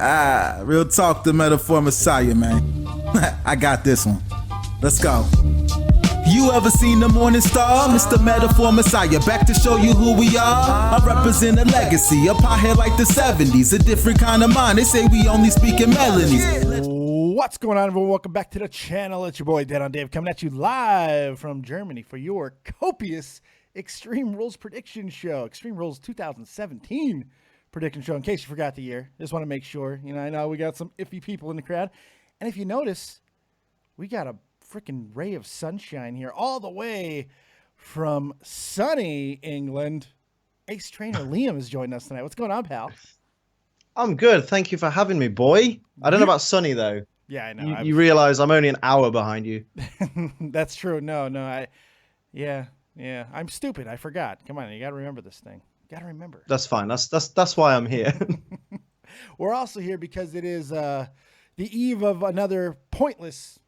Real talk, the Metaphor Messiah, man. I got this one. Let's go. You ever seen the morning star? Mr. Metaphor Messiah, back to show you who we are. I represent a legacy, a pothead like the 70s, a different kind of mind. They say we only speak in melodies. What's going on, everyone? Welcome back to the channel. It's your boy, Dead on Dave, coming at you live from Germany for your copious Extreme Rules prediction show. Extreme Rules 2017 prediction show. In case you forgot the year, just want to make sure. You know, I know we got some iffy people in the crowd. And if you notice, we got a freaking ray of sunshine here all the way from sunny England. Ace Trainer Liam is joining us tonight. What's going on, pal? I'm good. Thank you for having me, boy. I don't know about sunny, though. Yeah, I know. You realize I'm only an hour behind you. That's true. No. Yeah. I'm stupid. I forgot. Come on, you got to remember this thing. Got to remember. That's fine. That's why I'm here. We're also here because it is the eve of another pointless,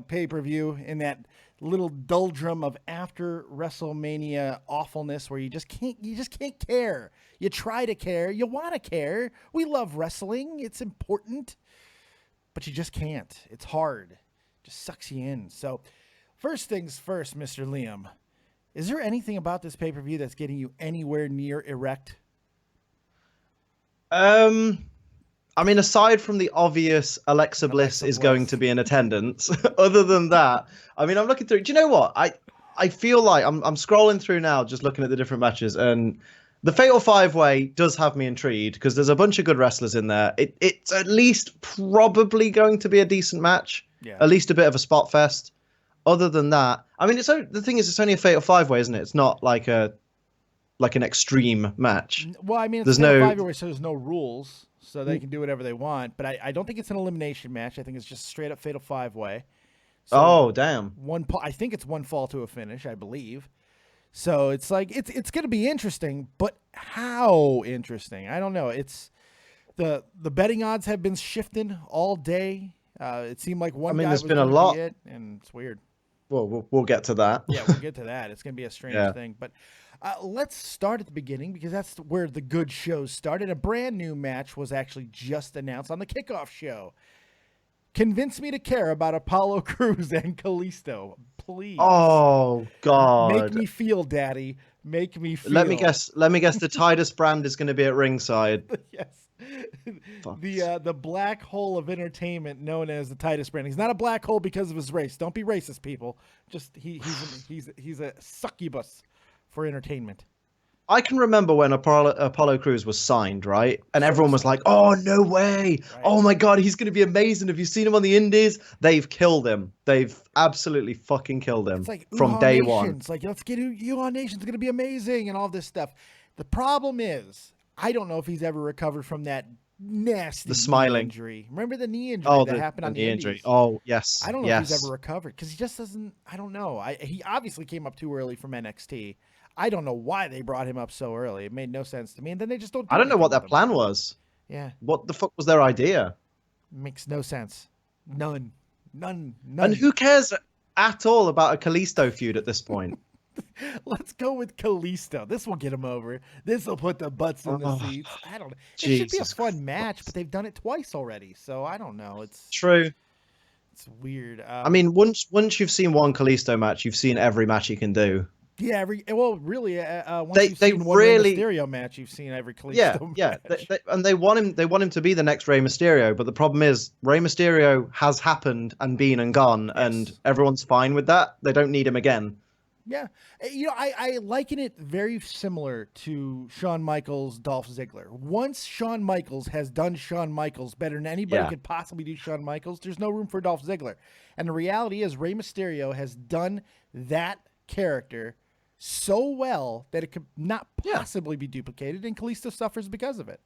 pay-per-view in that little doldrum of after WrestleMania awfulness where you just can't care. You try to care. You want to care. We love wrestling. It's important, but you just can't. It's hard. It just sucks you in. So first things first, Mr. Liam, is there anything about this pay-per-view that's getting you anywhere near erect? I mean, aside from the obvious Alexa Bliss is going to be in attendance, other than that, I mean, I'm looking through. Do you know what? I feel like I'm scrolling through now, just looking at the different matches, and the Fatal 5-Way does have me intrigued because there's a bunch of good wrestlers in there. It's at least probably going to be a decent match, at least a bit of a spot fest. Other than that, I mean, the thing is, it's only a Fatal 5-Way, isn't it? It's not like an extreme match. Well, I mean, it's Fatal 5-Way, so there's no rules. So they can do whatever they want. But I don't think it's an elimination match. I think it's just straight up Fatal 5-Way. So oh, damn. I think it's one fall to a finish, I believe. So it's like it's going to be interesting, but how interesting? I don't know. It's the betting odds have been shifting all day. It seemed like one guy there's was been a lot, and it's weird. Well, we'll get to that. Yeah, we'll get to that. It's going to be a strange thing, but let's start at the beginning because that's where the good shows started. A brand new match was actually just announced on the kickoff show. Convince me to care about Apollo Crews and Kalisto, please. Oh God! Make me feel, Daddy. Make me feel. Let me guess. The Titus brand is going to be at ringside. Yes. The black hole of entertainment known as the Titus brand. He's not a black hole because of his race. Don't be racist, people. Just he's a succubus for entertainment. I can remember when Apollo Crews was signed, right? And everyone was like, "Oh, no way! Right. Oh my God, he's going to be amazing! Have you seen him on the Indies? They've killed him. They've absolutely fucking killed him from day one. It's like, let's get you on Nation's going to be amazing and all this stuff. The problem is, I don't know if he's ever recovered from that nasty knee injury. Remember the knee injury that happened on the knee injury? Oh, yes. I don't know if he's ever recovered because he just doesn't. I don't know. He obviously came up too early from NXT. I don't know why they brought him up so early. It made no sense to me. And then they just don't. I don't know what their plan was. Yeah. What the fuck was their idea? Makes no sense. None. And who cares at all about a Kalisto feud at this point? Let's go with Kalisto. This will get him over. This will put the butts in the seats. I don't know. It should be a fun match, but they've done it twice already, so I don't know. It's true. It's weird. I mean, once you've seen one Kalisto match, you've seen every match he can do. Yeah, once you've seen one Rey Mysterio match, you've seen every Kalisto match. And they want him to be the next Rey Mysterio, but the problem is Rey Mysterio has happened and been and gone, and everyone's fine with that. They don't need him again. Yeah. I liken it very similar to Shawn Michaels, Dolph Ziggler. Once Shawn Michaels has done Shawn Michaels better than anybody could possibly do Shawn Michaels, there's no room for Dolph Ziggler. And the reality is Rey Mysterio has done that character so well that it could not possibly be duplicated, and Kalisto suffers because of it.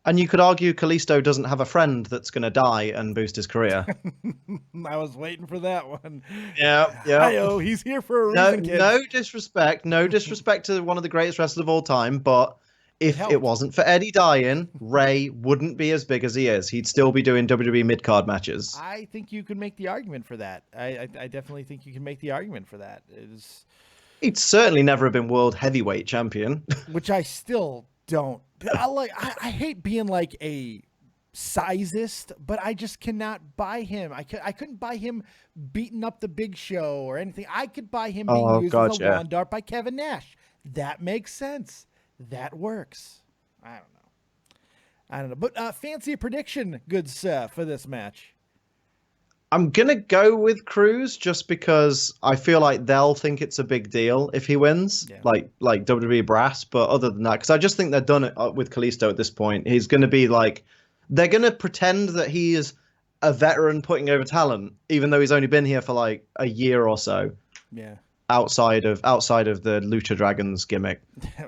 And you could argue Kalisto doesn't have a friend that's going to die and boost his career. I was waiting for that one. Yeah. Hi-oh, he's here for a reason, kids. No disrespect to one of the greatest wrestlers of all time, but if it wasn't for Eddie dying, Rey wouldn't be as big as he is. He'd still be doing WWE mid-card matches. I think you can make the argument for that. I definitely think you can make the argument for that. He'd certainly never have been world heavyweight champion. Which I still don't. I hate being like a sizist, but I just cannot buy him. I couldn't buy him beating up the Big Show or anything. I could buy him being used as a lawn dart by Kevin Nash. That makes sense. That works. I don't know. But fancy a prediction, good sir, for this match. I'm gonna go with Cruz just because I feel like they'll think it's a big deal if he wins, like WWE brass. But other than that, because I just think they're done it with Kalisto at this point. He's gonna be like, they're gonna pretend that he is a veteran putting over talent, even though he's only been here for like a year or so. Yeah. Outside of the Lucha Dragons gimmick.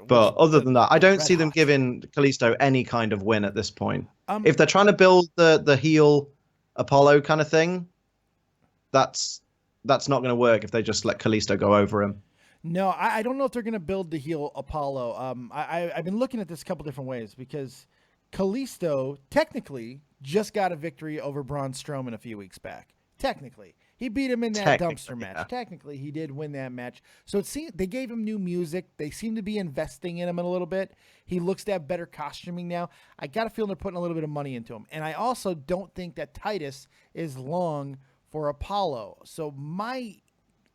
But other than that, I don't see them giving Kalisto any kind of win at this point. If they're trying to build the heel Apollo kind of thing, that's not going to work if they just let Kalisto go over him. No, I don't know if they're going to build the heel Apollo. I've been looking at this a couple different ways because Kalisto technically just got a victory over Braun Strowman a few weeks back. Technically. He beat him in that dumpster match. Yeah. Technically, he did win that match. So it seemed they gave him new music. They seem to be investing in him a little bit. He looks to have better costuming now. I got a feeling they're putting a little bit of money into him. And I also don't think that Titus is long for Apollo. So my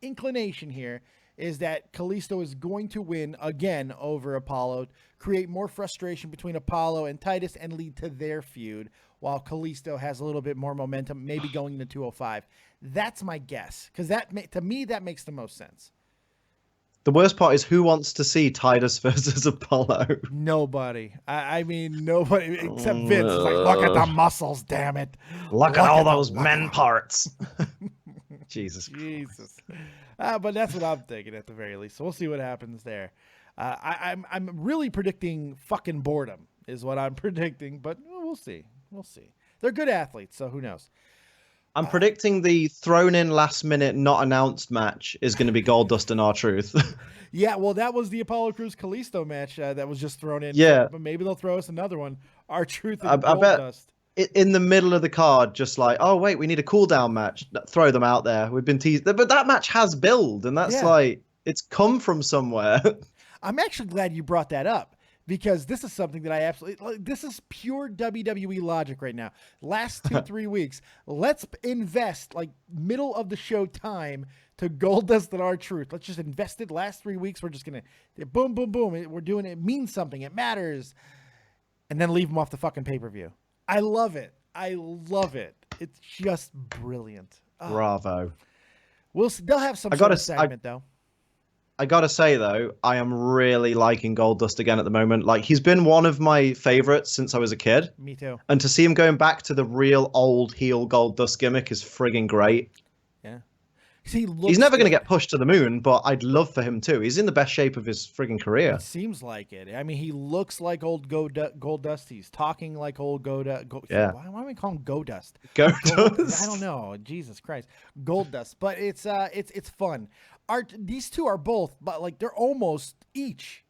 inclination here is that Kalisto is going to win again over Apollo, create more frustration between Apollo and Titus, and lead to their feud, while Kalisto has a little bit more momentum, maybe going into 205. That's my guess, because to me, that makes the most sense. The worst part is who wants to see Titus versus Apollo? Nobody. I mean, nobody except Vince. It's like, look at the muscles, damn it. Look at all those men parts. Jesus. But that's what I'm thinking at the very least. So we'll see what happens there. I'm really predicting fucking boredom is what I'm predicting, but we'll see. They're good athletes, so who knows? I'm predicting the thrown in last minute not announced match is going to be Goldust and R-Truth. Yeah, well, that was the Apollo Crews Kalisto match that was just thrown in. Yeah. But maybe they'll throw us another one. R-Truth and Goldust. I bet in the middle of the card, just like, oh, wait, we need a cool down match. Throw them out there. We've been teased. But that match has build, and that's like, it's come from somewhere. I'm actually glad you brought that up. Because this is something that I absolutely, this is pure WWE logic right now. Last 2-3 weeks, let's invest like middle of the show time to Goldust and R-Truth. Let's just invest it. Last 3 weeks, we're just going to boom, boom, boom. We're doing it. It means something. It matters. And then leave them off the fucking pay-per-view. I love it. It's just brilliant. Oh. Bravo. We'll see. They'll have some sort of segment though. I gotta say though, I am really liking Goldust again at the moment. Like, he's been one of my favorites since I was a kid. Me too. And to see him going back to the real old heel Goldust gimmick is friggin' great. Yeah. He's never going to get pushed to the moon, but I'd love for him too. He's in the best shape of his friggin' career. It seems like it. I mean, he looks like old Goldust. He's talking like old Goldust. Yeah. Why do we call him Goldust? Goldust? I don't know. Jesus Christ. Goldust. But it's fun. These two are both, but like they're almost each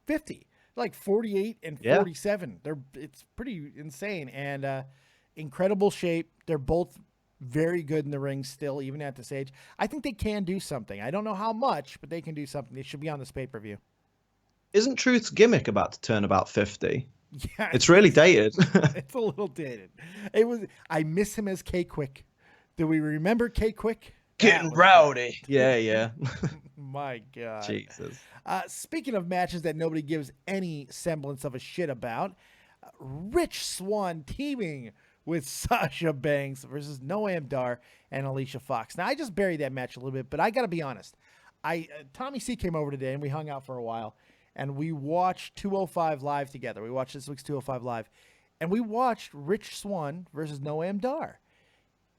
50, like 48 and 47. It's pretty insane and incredible shape. They're both very good in the ring still, even at this age. I think they can do something. I don't know how much, but they can do something. They should be on this pay-per-view. Isn't Truth's gimmick about to turn about 50? Yeah, it's really dated. It's a little dated. I miss him as K-Quick. Do we remember K-Quick? Getting rowdy. Yeah. My God. Jesus. Speaking of matches that nobody gives any semblance of a shit about, Rich Swann teaming with Sasha Banks versus Noam Dar and Alicia Fox. Now, I just buried that match a little bit, but I got to be honest. Tommy C came over today, and we hung out for a while, and we watched 205 Live together. We watched this week's 205 Live, and we watched Rich Swann versus Noam Dar.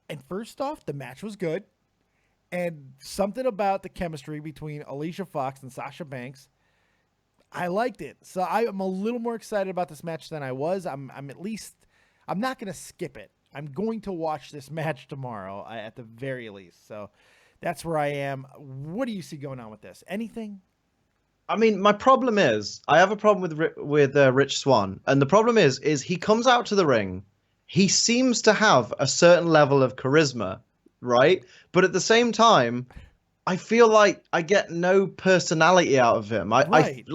And first off, the match was good. And something about the chemistry between Alicia Fox and Sasha Banks, I liked it. So I'm a little more excited about this match than I was. I'm not going to skip it. I'm going to watch this match tomorrow at the very least. So that's where I am. What do you see going on with this? Anything? I mean, my problem is I have a problem with Rich Swann. And the problem is he comes out to the ring. He seems to have a certain level of charisma. Right, but at the same time, I feel like I get no personality out of him. Right.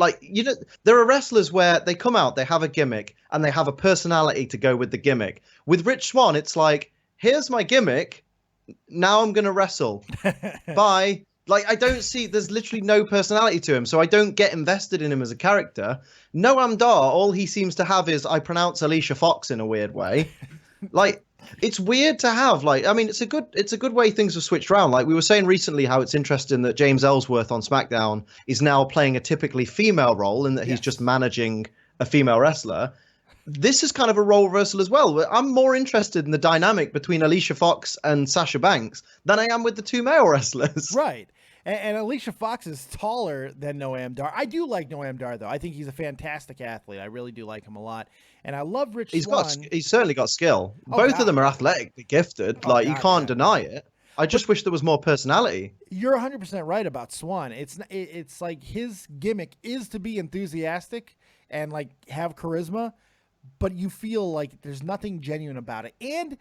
There are wrestlers where they come out, they have a gimmick, and they have a personality to go with the gimmick. With Rich Swann, it's like, here's my gimmick, now I'm gonna wrestle. Bye. Like, I don't see, there's literally no personality to him, so I don't get invested in him as a character. Noam Dar, all he seems to have is, I pronounce Alicia Fox in a weird way. Like, it's weird to have, like, I mean, it's a good way things have switched around. Like, we were saying recently how it's interesting that James Ellsworth on SmackDown is now playing a typically female role, in that he's just managing a female wrestler. This is kind of a role reversal as well. I'm more interested in the dynamic between Alicia Fox and Sasha Banks than I am with the two male wrestlers. Right. And Alicia Fox is taller than Noam Dar. I do like Noam Dar, though. I think he's a fantastic athlete. I really do like him a lot. And I love Rich Swann. He's certainly got skill. Both of them are athletically gifted. You can't deny it. I just wish there was more personality. You're 100% right about Swann. It's like his gimmick is to be enthusiastic and like have charisma, but you feel like there's nothing genuine about it. And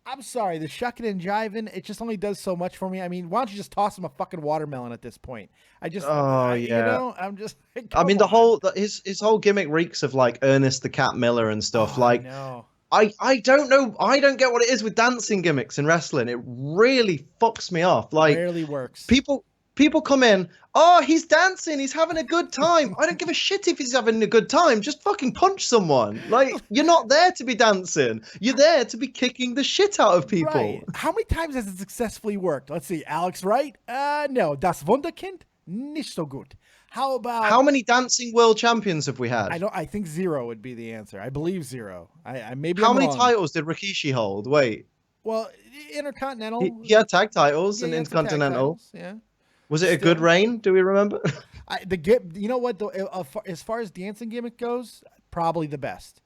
I'm sorry, the shucking and jiving, it just only does so much for me. I mean, why don't you just toss him a fucking watermelon at this point? You know, I'm just. I mean, his whole gimmick reeks of like Ernest the Cat Miller and stuff. I don't know. I don't get what it is with dancing gimmicks in wrestling. It really fucks me off. Like, rarely works. People come in, oh, he's dancing, he's having a good time. I don't give a shit if he's having a good time. Just fucking punch someone. Like, you're not there to be dancing. You're there to be kicking the shit out of people. Right. How many times has it successfully worked? Let's see. Alex Wright? No. Das Wunderkind? Nicht so gut. How about... How many dancing world champions have we had? I think 0 would be the answer. I believe 0. Maybe How I'm many wrong. titles did Rikishi hold? Wait. Well, Intercontinental. He had tag titles and Intercontinental. Yeah. Was it a good reign? Do we remember? You know what? Though, as far as dancing gimmick goes, probably the best.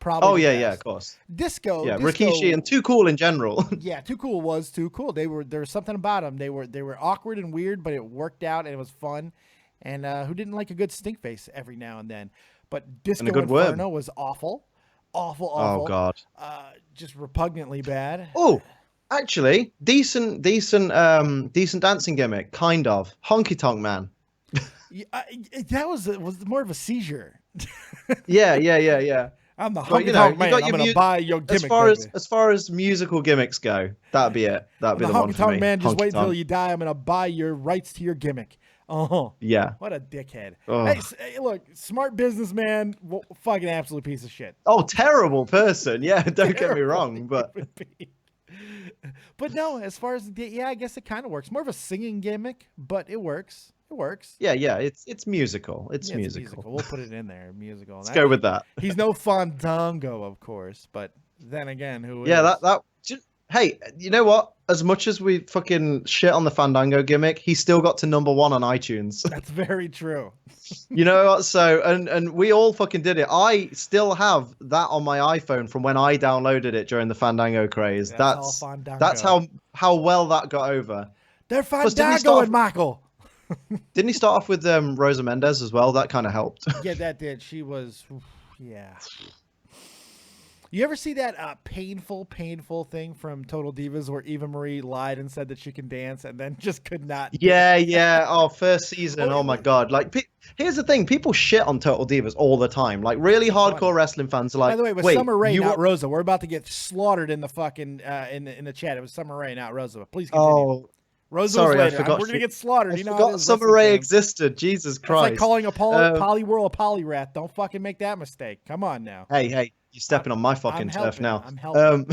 Yeah, of course. Disco. Rikishi and Too Cool in general. Yeah, Too Cool was Too Cool. There was something about them. They were awkward and weird, but it worked out and it was fun. And who didn't like a good stink face every now and then? But Disco Inferno was awful. Oh God. Just repugnantly bad. Oh. Actually, decent dancing gimmick, kind of. Honky Tonk Man. That was more of a seizure. Yeah. I'm the Honky Tonk Man. I'm gonna buy your gimmick. As far as musical gimmicks go, that'd be it. That'd be the one for me. Honky Tonk Man, just wait until you die. I'm gonna buy your rights to your gimmick. Yeah. What a dickhead. Hey, look, smart businessman, fucking absolute piece of shit. Oh, terrible person. Yeah, don't get me wrong, but. But no, as far as I guess it kind of works. More of a singing gimmick, but it works. It works. Yeah. It's musical. It's musical. We'll put it in there. Musical. Let's go with that. He's no Fandango, of course, but then again, who is? Yeah, hey, you know what? As much as we fucking shit on the Fandango gimmick, he still got to #1 on iTunes. That's very true. You know what? So, and we all fucking did it. I still have that on my iPhone from when I downloaded it during the Fandango craze. That's how well that got over. They're Fandangoing, Michael. Didn't he start off with Rosa Mendez as well? That kind of helped. Yeah, that did. She was, yeah. You ever see that painful thing from Total Divas where Eva Marie lied and said that she can dance and then just could not? Yeah. Oh, first season. Oh my God. Like, here's the thing. People shit on Total Divas all the time. Like, really hardcore wrestling fans are like, by the way, it was Summer Rae, not Rosa. We're about to get slaughtered in the fucking, in the chat. It was Summer Rae, not Rosa. Please continue. Oh. Rosa was later. We're going to get slaughtered. I forgot Summer Rae existed. Jesus Christ. It's like calling a Polyworld a polyrath. Don't fucking make that mistake. Come on now. Hey. You're stepping on my fucking turf now. I'm helping.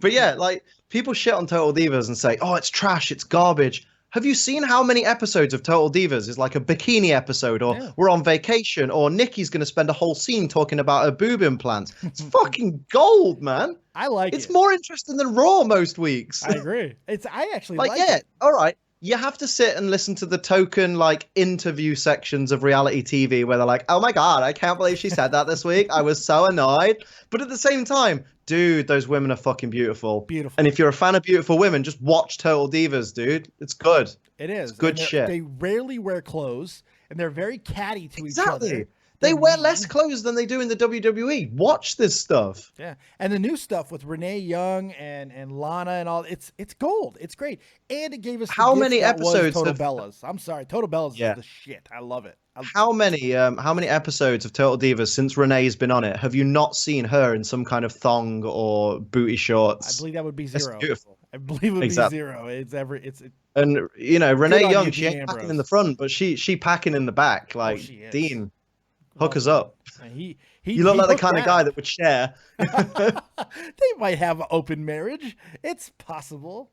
But yeah, like, people shit on Total Divas and say, oh, it's trash, it's garbage. Have you seen how many episodes of Total Divas is like a bikini episode, or we're on vacation, or Nikki's going to spend a whole scene talking about her boob implants? It's fucking gold, man. I like it. It's more interesting than Raw most weeks. I agree. I actually like it. All right. You have to sit and listen to the token, like, interview sections of reality TV where they're like, oh my God, I can't believe she said that this week. I was so annoyed. But at the same time, dude, those women are fucking beautiful. Beautiful. And if you're a fan of beautiful women, just watch Total Divas, dude. It's good. It is. It's good shit. They rarely wear clothes, and they're very catty to each other. They wear less clothes than they do in the WWE. Watch this stuff. Yeah, and the new stuff with Renee Young and Lana and all, it's gold. It's great, and it gave us how many episodes Total Bellas. I'm sorry, Total Bellas is the shit. I love it. How many episodes of Total Divas since Renee's been on it have you not seen her in some kind of thong or booty shorts? I believe that would be zero. That's beautiful. I believe it would be zero. And you know, Renee Young, she ain't packing in the front, but she packing in the back. Like Dean, hook us up. You look like the kind of guy that would share. They might have an open marriage. It's possible.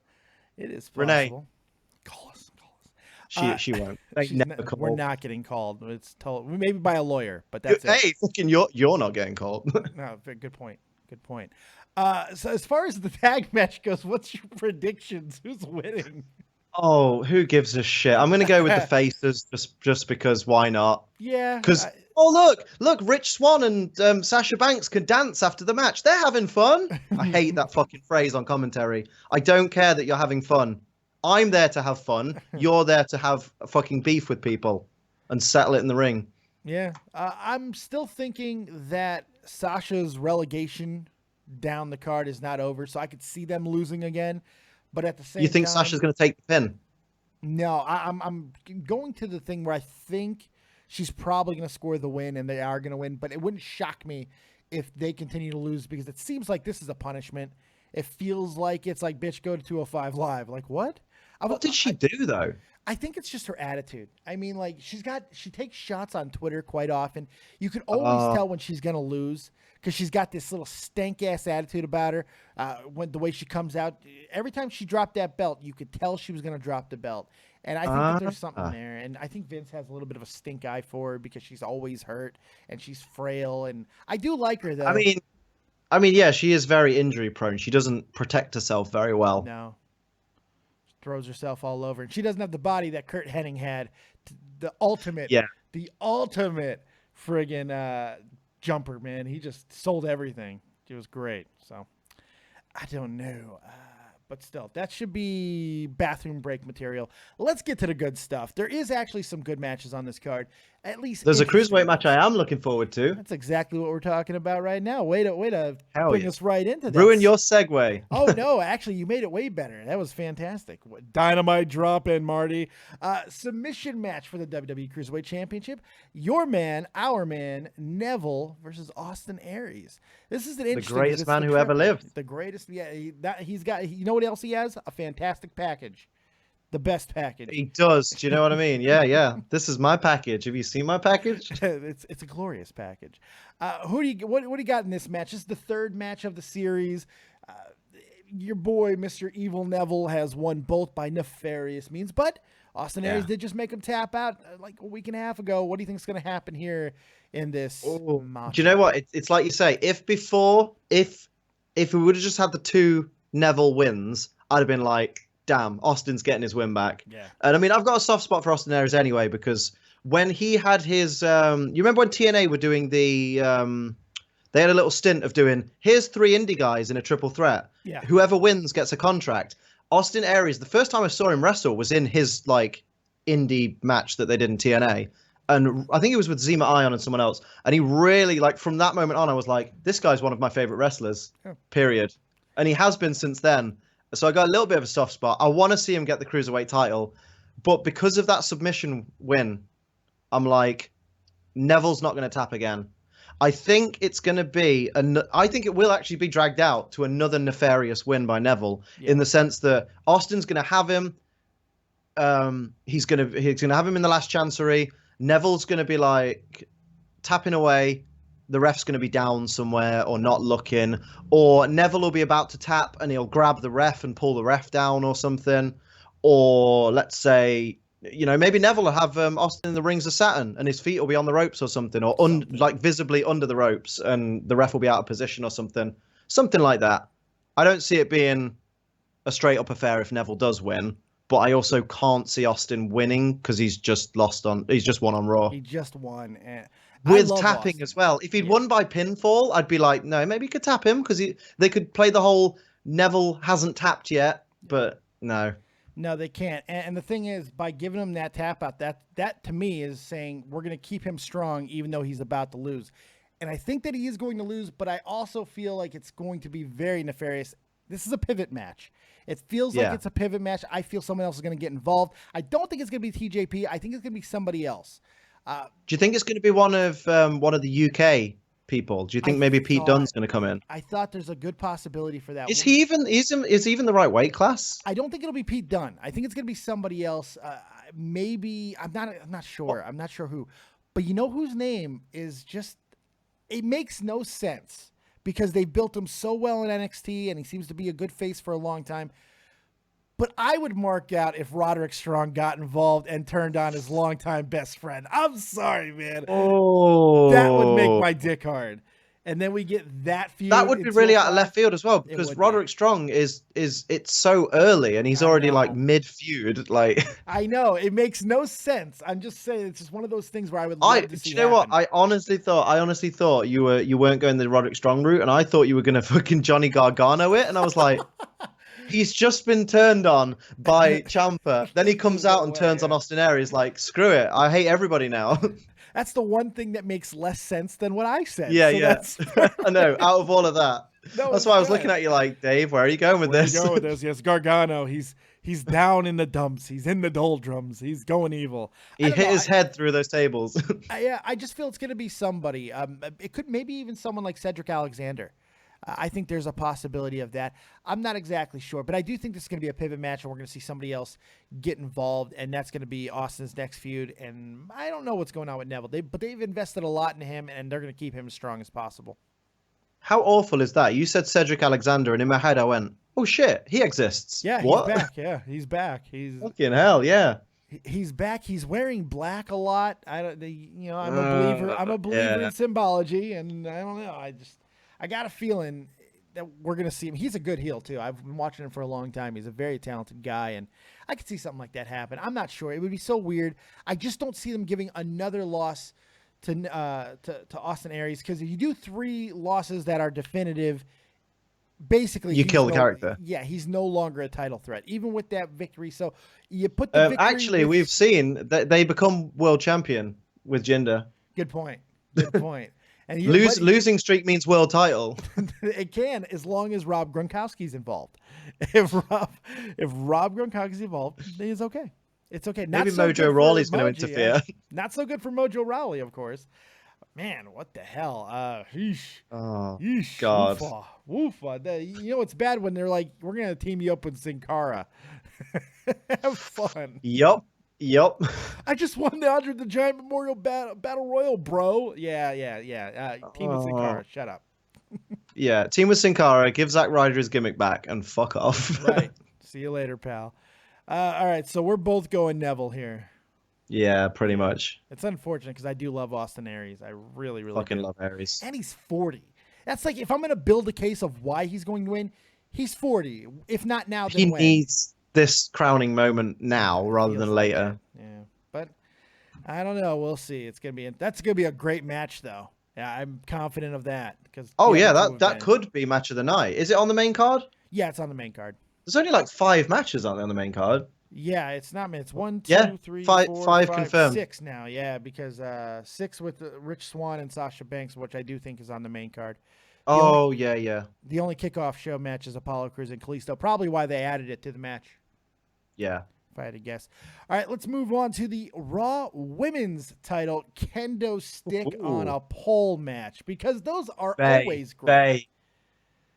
It is possible. Renee, call us. She won't. We're not getting called. It's told maybe by a lawyer, but that's it. Hey, fucking you're not getting called. No, good point. Good point. So as far as the tag match goes, what's your predictions? Who's winning? Oh, who gives a shit? I'm gonna go with the faces just because why not? Yeah. Because look, Rich Swann and Sasha Banks can dance after the match. They're having fun. I hate that fucking phrase on commentary. I don't care that you're having fun. I'm there to have fun. You're there to have a fucking beef with people and settle it in the ring. Yeah. I'm still thinking that Sasha's relegation down the card is not over, so I could see them losing again. But at the same time... You think Sasha's going to take the pin? No, I'm going to the thing where I think she's probably going to score the win, and they are going to win. But it wouldn't shock me if they continue to lose, because it seems like this is a punishment. It feels like it's like, bitch, go to 205 Live. Like, what? What did she do, though? I think it's just her attitude. I mean, like, she takes shots on Twitter quite often. You can always tell when she's going to lose because she's got this little stank-ass attitude about her. When the way she comes out, every time she dropped that belt, you could tell she was going to drop the belt. And I think that there's something there. And I think Vince has a little bit of a stink eye for her because she's always hurt and she's frail. And I do like her, though. I mean, yeah, she is very injury prone. She doesn't protect herself very well. No. Throws herself all over, and she doesn't have the body that Kurt Hennig had. The ultimate friggin' jumper, man. He just sold everything. It was great. So I don't know, but still, that should be bathroom break material. Let's get to the good stuff. There is actually some good matches on this card. At least there's a cruiserweight match I am looking forward to. That's exactly what we're talking about right now. Way to bring us right into that. Ruin your segue. Oh no, actually, you made it way better. That was fantastic. Dynamite drop in, Marty. Submission match for the WWE Cruiserweight Championship. Your man, our man, Neville versus Austin Aries. This is an interesting. The greatest man who ever lived. The greatest. Yeah, he's got. You know what else he has? A fantastic package. The best package. He does. Do you know what I mean? Yeah. This is my package. Have you seen my package? It's a glorious package. What do you got in this match? This is the third match of the series. Your boy, Mr. Evil Neville, has won both by nefarious means, but Austin Aries did just make him tap out like a week and a half ago. What do you think is going to happen here in this match? Do you know what? It's like you say, if we would have just had the two Neville wins, I'd have been like, damn, Austin's getting his win back. Yeah. And I mean, I've got a soft spot for Austin Aries anyway, because when he had his, you remember when TNA were doing they had a little stint of doing, here's 3 indie guys in a triple threat. Yeah. Whoever wins gets a contract. Austin Aries, the first time I saw him wrestle was in his like indie match that they did in TNA. And I think it was with Zema Ion and someone else. And he really, like, from that moment on, I was like, this guy's one of my favorite wrestlers, period. And he has been since then. So I got a little bit of a soft spot. I want to see him get the Cruiserweight title. But because of that submission win, I'm like, Neville's not going to tap again. I think it's going to be, I think it will actually be dragged out to another nefarious win by Neville, in the sense that Austin's going to have him. He's going to have him in the last chancery. Neville's going to be like tapping away. The ref's going to be down somewhere or not looking, or Neville will be about to tap and he'll grab the ref and pull the ref down or something. Or let's say, you know, maybe Neville will have Austin in the rings of Saturn and his feet will be on the ropes or something, or like visibly under the ropes and the ref will be out of position or something. Something like that. I don't see it being a straight up affair if Neville does win, but I also can't see Austin winning because he's just won on Raw. He just won. With tapping Austin as well. If he'd won by pinfall, I'd be like, no, maybe you could tap him because they could play the whole Neville hasn't tapped yet, but no. No, they can't. And the thing is, by giving him that tap out, that to me is saying we're going to keep him strong even though he's about to lose. And I think that he is going to lose, but I also feel like it's going to be very nefarious. This is a pivot match. It feels like it's a pivot match. I feel someone else is going to get involved. I don't think it's going to be TJP. I think it's going to be somebody else. Do you think it's going to be one of the UK people? Do you think maybe Pete Dunne's going to come in? I thought there's a good possibility for that. Is he even the right weight class? I don't think it'll be Pete Dunne. I think it's going to be somebody else. Maybe I'm not sure. I'm not sure who. But you know whose name is just it makes no sense because they built him so well in NXT and he seems to be a good face for a long time. But I would mark out if Roderick Strong got involved and turned on his longtime best friend. I'm sorry, man. Oh, that would make my dick hard. And then we get that feud. That would be really out of left field as well because Roderick Strong is it's so early and he's already like mid feud. Like I know it makes no sense. I'm just saying it's just one of those things where I would love to see. Do you know what? I honestly thought you weren't going the Roderick Strong route, and I thought you were gonna fucking Johnny Gargano it, and I was like. He's just been turned on by Ciampa. Then he comes out and turns on Austin Aries like, screw it. I hate everybody now. That's the one thing that makes less sense than what I said. Yeah, so I know. Out of all of that. That's why I was looking at you like, Dave, where are you going with this? Yes, Gargano. He's down in the dumps. He's in the doldrums. He's going evil. He hit his head through those tables. I just feel it's going to be somebody. It could maybe even someone like Cedric Alexander. I think there's a possibility of that. I'm not exactly sure, but I do think this is going to be a pivot match, and we're going to see somebody else get involved, and that's going to be Austin's next feud. And I don't know what's going on with Neville, but they've invested a lot in him, and they're going to keep him as strong as possible. How awful is that? You said Cedric Alexander, and in my head I went, "Oh shit, he exists." Yeah, what? He's back. Yeah, he's back. He's fucking hell, yeah. He's back. He's wearing black a lot. I'm a believer. I'm a believer in symbology, and I don't know. I got a feeling that we're going to see him. He's a good heel, too. I've been watching him for a long time. He's a very talented guy, and I could see something like that happen. I'm not sure. It would be so weird. I just don't see them giving another loss to Austin Aries, because if you do 3 losses that are definitive, basically you kill the character. Yeah, he's no longer a title threat, even with that victory. So you put the victory actually, we've seen that they become world champion with Jinder. Good point. Good point. And losing streak means world title. It can, as long as Rob Gronkowski's involved. If Rob Gronkowski's involved, it's okay. It's okay. Maybe Mojo Rawley's going to interfere. Not so good for Mojo Rawley, of course. Man, what the hell? Yeesh. Oh, yeesh. God. Woofa. You know, it's bad when they're like, we're going to team you up with Sin Cara. Have fun. Yup. I just won the Andre the Giant Memorial Battle Royal, bro. Yeah. Team with Sin Cara. Shut up. Yeah, team with Sin Cara. Give Zack Ryder his gimmick back and fuck off. Right. See you later, pal. All right, so we're both going Neville here. Yeah, pretty much. It's unfortunate because I do love Austin Aries. I really fucking do. love Aries. And he's 40. That's like, if I'm going to build a case of why he's going to win, he's 40. If not now, then when? He needs this crowning moment now rather than later. Yeah, but I don't know. We'll see. That's gonna be a great match, though. Yeah, I'm confident of that. Because that could be match of the night. Is it on the main card? Yeah, it's on the main card. There's only like 5 matches, aren't there, on the main card? Yeah, it's not. It's 1, 2, 3, 4, 5 confirmed. 6 now. Yeah, because 6 with Rich Swann and Sasha Banks, which I do think is on the main card. The only kickoff show match is Apollo Crews and Kalisto. Probably why they added it to the match. Yeah. If I had to guess. All right, let's move on to the Raw Women's title Kendo stick on a pole match, because those are always great.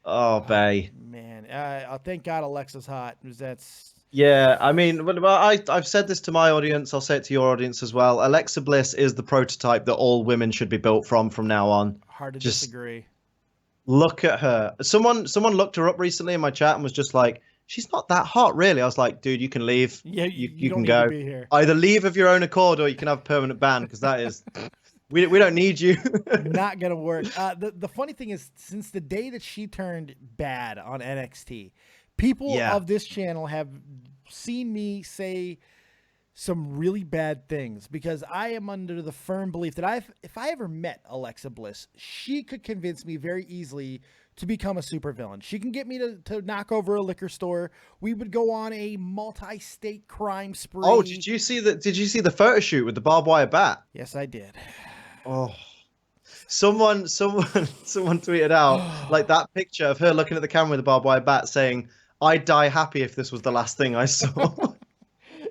Bay. Man, thank God Alexa's hot. Yeah, I mean, I've said this to my audience. I'll say it to your audience as well. Alexa Bliss is the prototype that all women should be built from now on. Hard to disagree. Look at her. Someone looked her up recently in my chat and was just like, she's not that hot, really. I was like, dude, you can leave. Yeah, you can go. Either leave of your own accord or you can have a permanent ban, because that is... We don't need you. Not going to work. The funny thing is, since the day that she turned bad on NXT, people of this channel have seen me say some really bad things, because I am under the firm belief that if I ever met Alexa Bliss, she could convince me very easily to become a supervillain. She can get me to knock over a liquor store. We would go on a multi-state crime spree. Oh, did you see the photo shoot with the barbed wire bat? Yes, I did. Oh. Someone tweeted out like that picture of her looking at the camera with a barbed wire bat saying, "I'd die happy if this was the last thing I saw."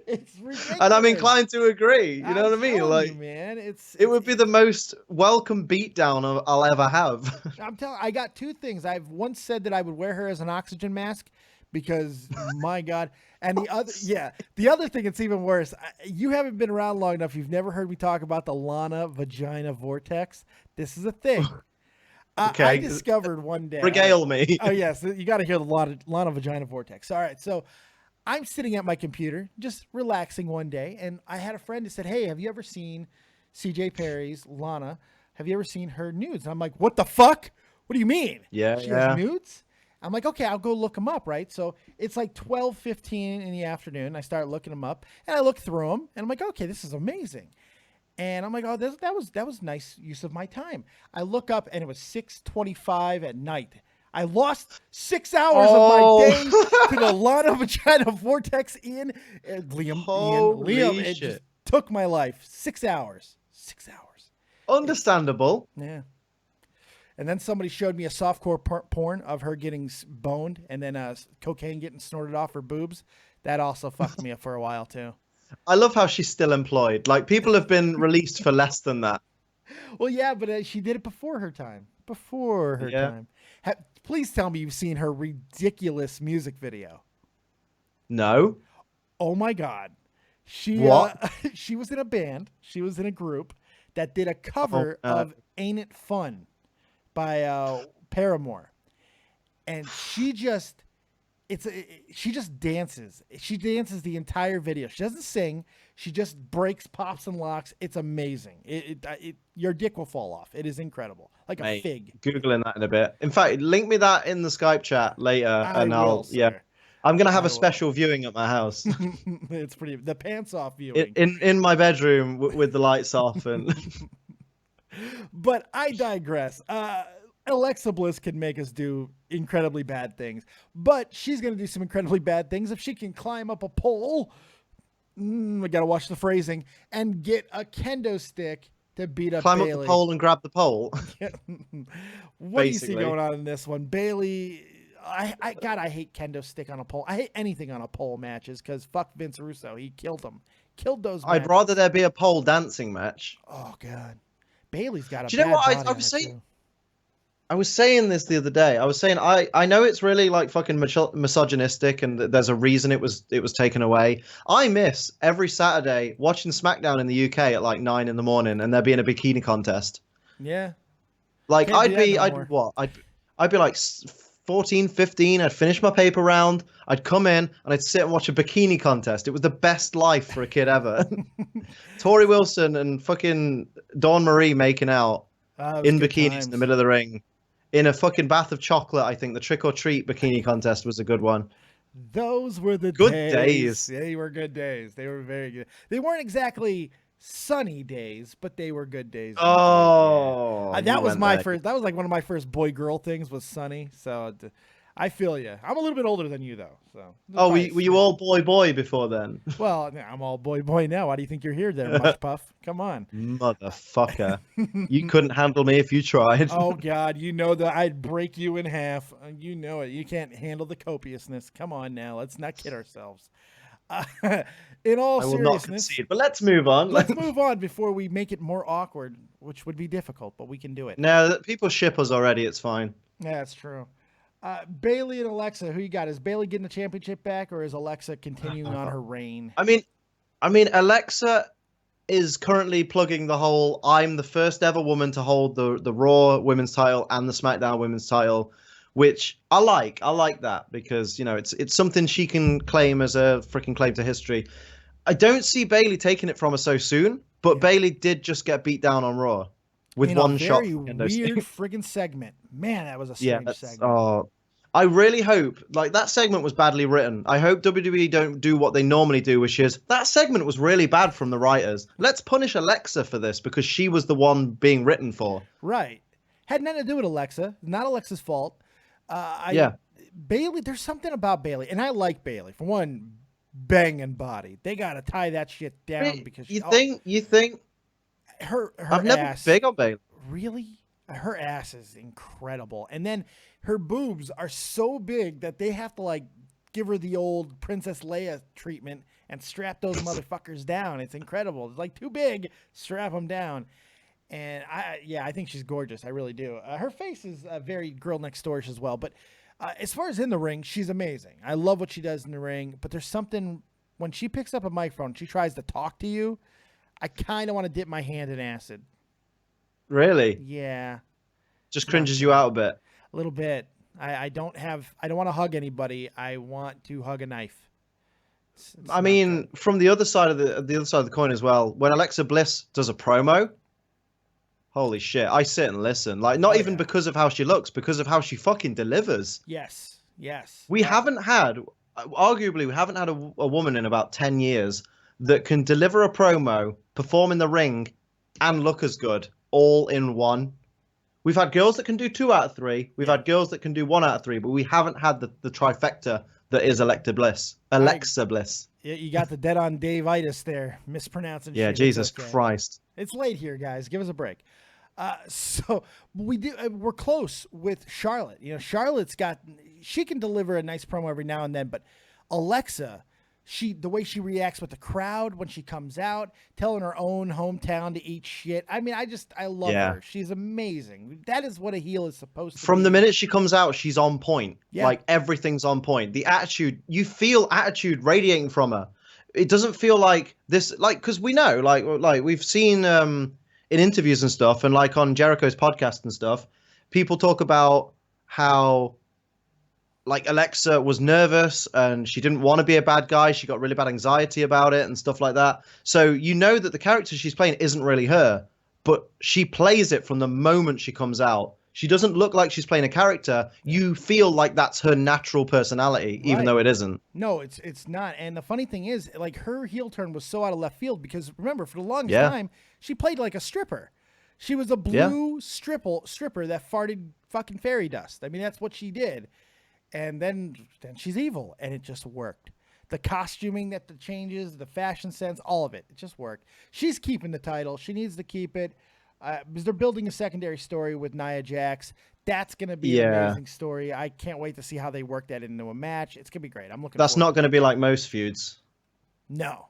It's ridiculous. And I'm inclined to agree. You know what I mean? Like, man, it would be the most welcome beatdown I'll ever have. I'm telling. I got two things. I've once said that I would wear her as an oxygen mask because, my God. And the other thing, it's even worse. You haven't been around long enough. You've never heard me talk about the Lana vagina vortex. This is a thing. Okay. I discovered one day. Regale me. Oh, yes. You got to hear the Lana vagina vortex. All right. So I'm sitting at my computer, just relaxing one day. And I had a friend who said, "Hey, have you ever seen CJ Perry's Lana? Have you ever seen her nudes?" And I'm like, "What the fuck? What do you mean? Yeah. She has nudes?" I'm like, "Okay, I'll go look them up," right? So it's like 12:15 in the afternoon. I start looking them up, and I look through them, and I'm like, "Okay, this is amazing." And I'm like, "Oh, that was nice use of my time." I look up, and it was 6:25 at night. I lost 6 hours of my day to the Lana vagina vortex. Liam, it just took my life. 6 hours. 6 hours. Understandable. Yeah. And then somebody showed me a softcore porn of her getting boned and then cocaine getting snorted off her boobs. That also fucked me up for a while, too. I love how she's still employed. Like, people have been released for less than that. Well, yeah, but she did it before her time. Before her time. Please tell me you've seen her ridiculous music video. No. Oh, my God. She was in a band. She was in a group that did a cover of Ain't It Fun by Paramore, and she just dances. She dances the entire video. She doesn't sing. She just breaks, pops, and locks. It's amazing. Your dick will fall off. It is incredible, like a fig. Googling that in a bit. In fact, link me that in the Skype chat later, and I'm gonna have a special viewing at my house. It's pretty. The pants off viewing in my bedroom with the lights off and. But I digress. Alexa Bliss can make us do incredibly bad things, but she's going to do some incredibly bad things if she can climb up a pole. We got to watch the phrasing and get a kendo stick to beat up Bayley. Climb up the pole and grab the pole. What do you see going on in this one? Bayley, I hate kendo stick on a pole. I hate anything on a pole matches because fuck Vince Russo. He killed them. Killed those matches. I'd rather there be a pole dancing match. Oh, God. Bayley's got a Do you know what I was saying? Too. I was saying this the other day. I was saying I know it's really like fucking misogynistic, and there's a reason it was taken away. I miss every Saturday watching SmackDown in the UK at like 9 in the morning, and there being a bikini contest. Yeah. Like I'd be like 14, 15. I'd finish my paper round. I'd come in and I'd sit and watch a bikini contest. It was the best life for a kid ever. Tori Wilson and fucking Dawn Marie making out in bikinis in the middle of the ring. In a fucking bath of chocolate, I think the trick or treat bikini contest was a good one. Those were the good days. They were good days. They were very good. They weren't exactly sunny days, but they were good days. Oh, that was my first. That was like one of my first boy girl things was sunny. So I feel you. I'm a little bit older than you though. So were you all boy before then? Well, I'm all boy now. Why do you think you're here, there, Mush Puff? Come on, motherfucker! You couldn't handle me if you tried. Oh God, you know that I'd break you in half. You know it. You can't handle the copiousness. Come on now, let's not kid ourselves. In all seriousness, I will not concede, but let's move on. Let's move on before we make it more awkward, which would be difficult, but we can do it. No, people ship us already. It's fine. Yeah, that's true. Bayley and Alexa, who you got? Is Bayley getting the championship back, or is Alexa continuing on her reign? I mean, Alexa is currently plugging the whole "I'm the first ever woman to hold the Raw Women's title and the SmackDown Women's title," which I like. I like that because it's something she can claim as a freaking claim to history. I don't see Bayley taking it from her so soon, but Bayley did just get beat down on Raw. With one shot. Very weird friggin' segment. Man, that was a strange segment. Oh, I really hope, like, that segment was badly written. I hope WWE don't do what they normally do, which is, that segment was really bad from the writers. Let's punish Alexa for this because she was the one being written for. Right. Had nothing to do with Alexa. Not Alexa's fault. Bailey, there's something about Bailey, and I like Bailey. For one, banging body. They got to tie that shit down because you think her I've never been big on Bailey. Really? Her ass is incredible. And then her boobs are so big that they have to like give her the old Princess Leia treatment and strap those motherfuckers down. It's incredible. It's like too big, strap them down. And I think she's gorgeous. I really do. Her face is very girl next door-ish as well. But as far as in the ring, she's amazing. I love what she does in the ring. But there's something when she picks up a microphone, she tries to talk to you. I kind of want to dip my hand in acid. Really? Yeah. Just cringes you out a bit. A little bit. I don't want to hug anybody. I want to hug a knife. I mean, from the other side of the coin as well, when Alexa Bliss does a promo, holy shit, I sit and listen. Like, not even because of how she looks, because of how she fucking delivers. Yes. We haven't had a woman in about 10 years that can deliver a promo, perform in the ring, and look as good, all in one. We've had girls that can do 2 out of 3. We've had girls that can do 1 out of 3, but we haven't had the trifecta that is Alexa Bliss. You got the dead on Dave-itis there, mispronouncing. Yeah, shit. Jesus Christ. It's late here, guys. Give us a break. So we're close with Charlotte. You know, she can deliver a nice promo every now and then, but Alexa, the way she reacts with the crowd when she comes out, telling her own hometown to eat shit. I mean, I love her. She's amazing. That is what a heel is supposed to be. From the minute she comes out, she's on point. Yeah. Like, everything's on point. The attitude, you feel attitude radiating from her. It doesn't feel like this, like, because we know, like we've seen in interviews and stuff, and like on Jericho's podcast and stuff, people talk about how like Alexa was nervous and she didn't want to be a bad guy. She got really bad anxiety about it and stuff like that. So you know that the character she's playing isn't really her, but she plays it from the moment she comes out. She doesn't look like she's playing a character. You feel like that's her natural personality, even though it isn't. No, it's not. And the funny thing is, like, her heel turn was so out of left field because, remember, for the longest time, she played like a stripper. She was a blue stripper that farted fucking fairy dust. I mean, that's what she did. And then she's evil, and it just worked. The costuming, the changes, the fashion sense, all of it just worked. She's keeping the title. She needs to keep it. Because they're building a secondary story with Nia Jax. That's going to be an amazing story. I can't wait to see how they work that into a match. It's going to be great. I'm looking. That's not going to be like most feuds. No,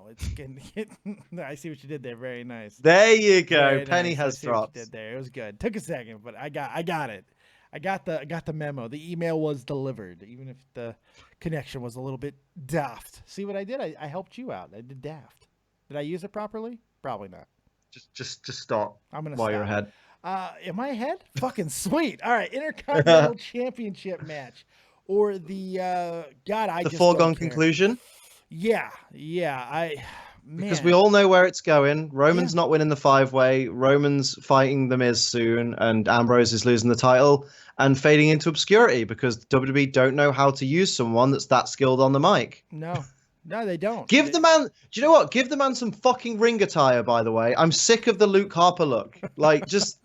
it's going to. I see what you did there. Very nice. There you go. Very Penny nice. has dropped. What you did there. It was good. Took a second, but I got it. I got the memo. The email was delivered, even if the connection was a little bit daft. See what I did? I helped you out. I did daft. Did I use it properly? Probably not. Just stop. I'm gonna while stop. You're ahead. Am I ahead? Fucking sweet. All right, Intercontinental Championship match, or the the foregone conclusion. Yeah. Because we all know where it's going. Roman's not winning the 5-way. Roman's fighting The Miz soon, and Ambrose is losing the title and fading into obscurity because WWE don't know how to use someone that's that skilled on the mic. No, they don't. Give the man. Do you know what? Give the man some fucking ring attire. By the way, I'm sick of the Luke Harper look. Like, just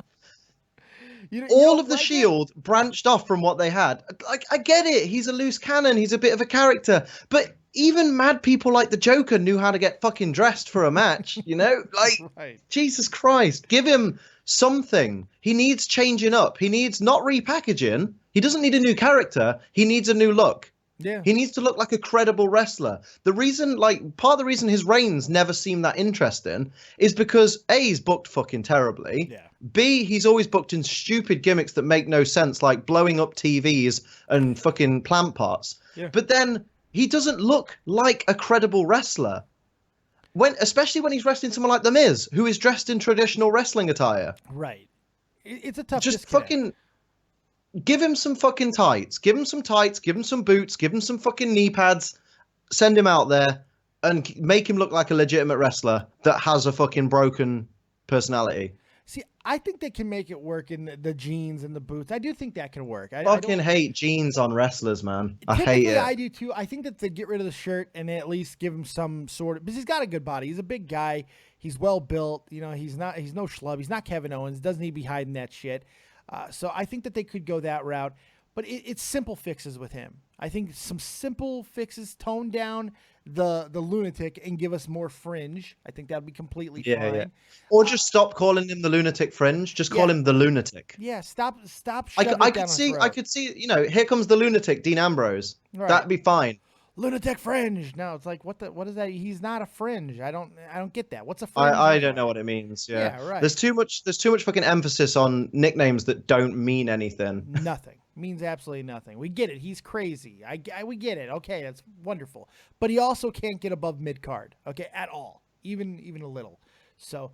all of the Shield branched off from what they had. Like, I get it. He's a loose cannon. He's a bit of a character, but even mad people like the Joker knew how to get fucking dressed for a match, you know? Like, Jesus Christ, give him something. He needs changing up. He needs not repackaging. He doesn't need a new character. He needs a new look. Yeah. He needs to look like a credible wrestler. The reason, part of the reason his reigns never seem that interesting is because A, he's booked fucking terribly. Yeah. B, he's always booked in stupid gimmicks that make no sense, like blowing up TVs and fucking plant pots. Yeah. But then he doesn't look like a credible wrestler. Especially when he's wrestling someone like The Miz, who is dressed in traditional wrestling attire. Right. It's a tough Just disconnect. fucking give him some fucking tights. Give him some tights. Give him some boots. Give him some fucking knee pads. Send him out there and make him look like a legitimate wrestler that has a fucking broken personality. See, I think they can make it work in the jeans and the boots. I do think that can work. I fucking hate jeans on wrestlers, man. I hate it. I do too. I think that they get rid of the shirt and they at least give him some sort of, because he's got a good body. He's a big guy. He's well built. You know, he's no schlub. He's not Kevin Owens. Doesn't need to be hiding that shit. So I think that they could go that route. But it's simple fixes with him. I think some simple fixes, tone down the lunatic and give us more Fringe. I think that'd be completely fine. Yeah. Or just stop calling him the lunatic Fringe. Just call him the lunatic. Yeah, stop. I could see. You know, here comes the lunatic, Dean Ambrose. Right. That'd be fine. Lunatic Fringe. No, it's like what is that? He's not a Fringe. I don't get that. What's a Fringe? I don't know what it means. Yeah, right. There's too much fucking emphasis on nicknames that don't mean anything. Nothing. Means absolutely nothing. We get it. He's crazy. We get it. Okay, that's wonderful. But he also can't get above mid-card, okay, at all, even a little. So,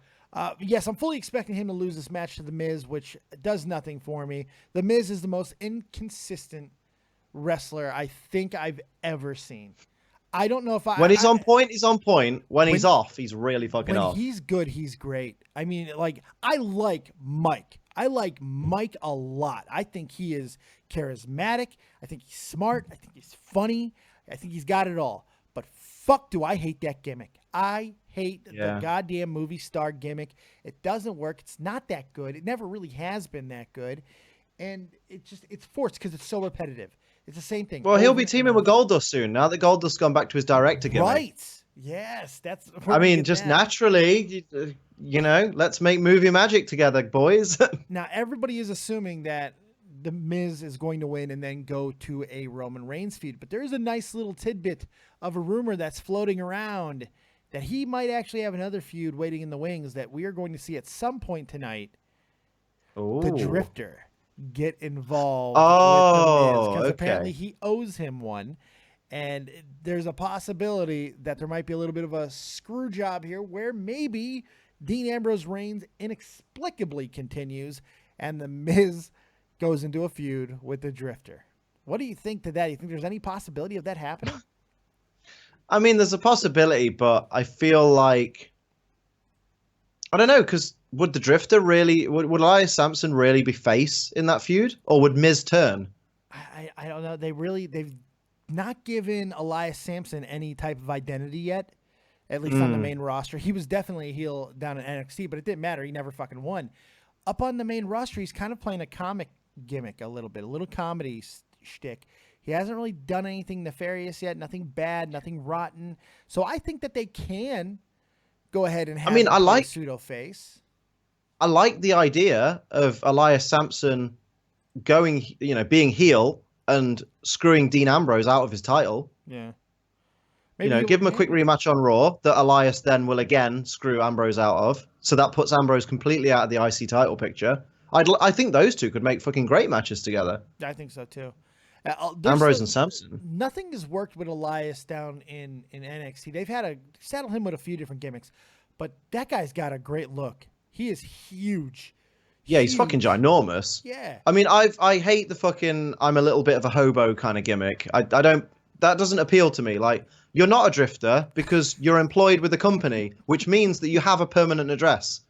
yes, I'm fully expecting him to lose this match to The Miz, which does nothing for me. The Miz is the most inconsistent wrestler I think I've ever seen. I don't know if when he's on point, he's on point. When he's off, he's really fucking off. When he's good, he's great. I mean, like, I like Mike. I like Mike a lot. I think he is charismatic. I think he's smart. I think he's funny. I think he's got it all. But fuck, do I hate that gimmick. I hate the goddamn movie star gimmick. It doesn't work. It's not that good. It never really has been that good. And it's forced because it's so repetitive. It's the same thing. Well, he'll be teaming with Goldust soon. Now that Goldust's gone back to his director gimmick. Right. Yes, that's. I mean, just naturally, you know, let's make movie magic together, boys. Now, everybody is assuming that The Miz is going to win and then go to a Roman Reigns feud. But there is a nice little tidbit of a rumor that's floating around that he might actually have another feud waiting in the wings that we are going to see at some point tonight. Ooh. The Drifter get involved with The Miz because apparently he owes him one. And there's a possibility that there might be a little bit of a screw job here where maybe Dean Ambrose reigns inexplicably continues and The Miz goes into a feud with the Drifter. What do you think to that? You think there's any possibility of that happening? I mean, there's a possibility, but I feel like, I don't know, because would the Drifter really, would Elias Sampson really be face in that feud? Or would Miz turn? I don't know. They've not given Elias Sampson any type of identity yet, at least on the main roster. He was definitely a heel down in NXT, but it didn't matter. He never fucking won. Up on the main roster, he's kind of playing a comic gimmick a little bit, a little comedy shtick. He hasn't really done anything nefarious yet, nothing bad, nothing rotten. So I think that they can go ahead and have a pseudo face. I like the idea of Elias Sampson going, you know, being heel and screwing Dean Ambrose out of his title. Yeah. Maybe, you know, give him a quick rematch on Raw that Elias then will again screw Ambrose out of. So that puts Ambrose completely out of the IC title picture. I think those two could make fucking great matches together. I think so too. Ambrose and Sampson. Nothing has worked with Elias down in NXT. They've had to saddle him with a few different gimmicks, but that guy's got a great look. He is huge. Yeah, he's fucking ginormous. Yeah. I mean, I hate the fucking I'm a little bit of a hobo kind of gimmick. I don't, that doesn't appeal to me. Like, you're not a drifter because you're employed with the company, which means that you have a permanent address.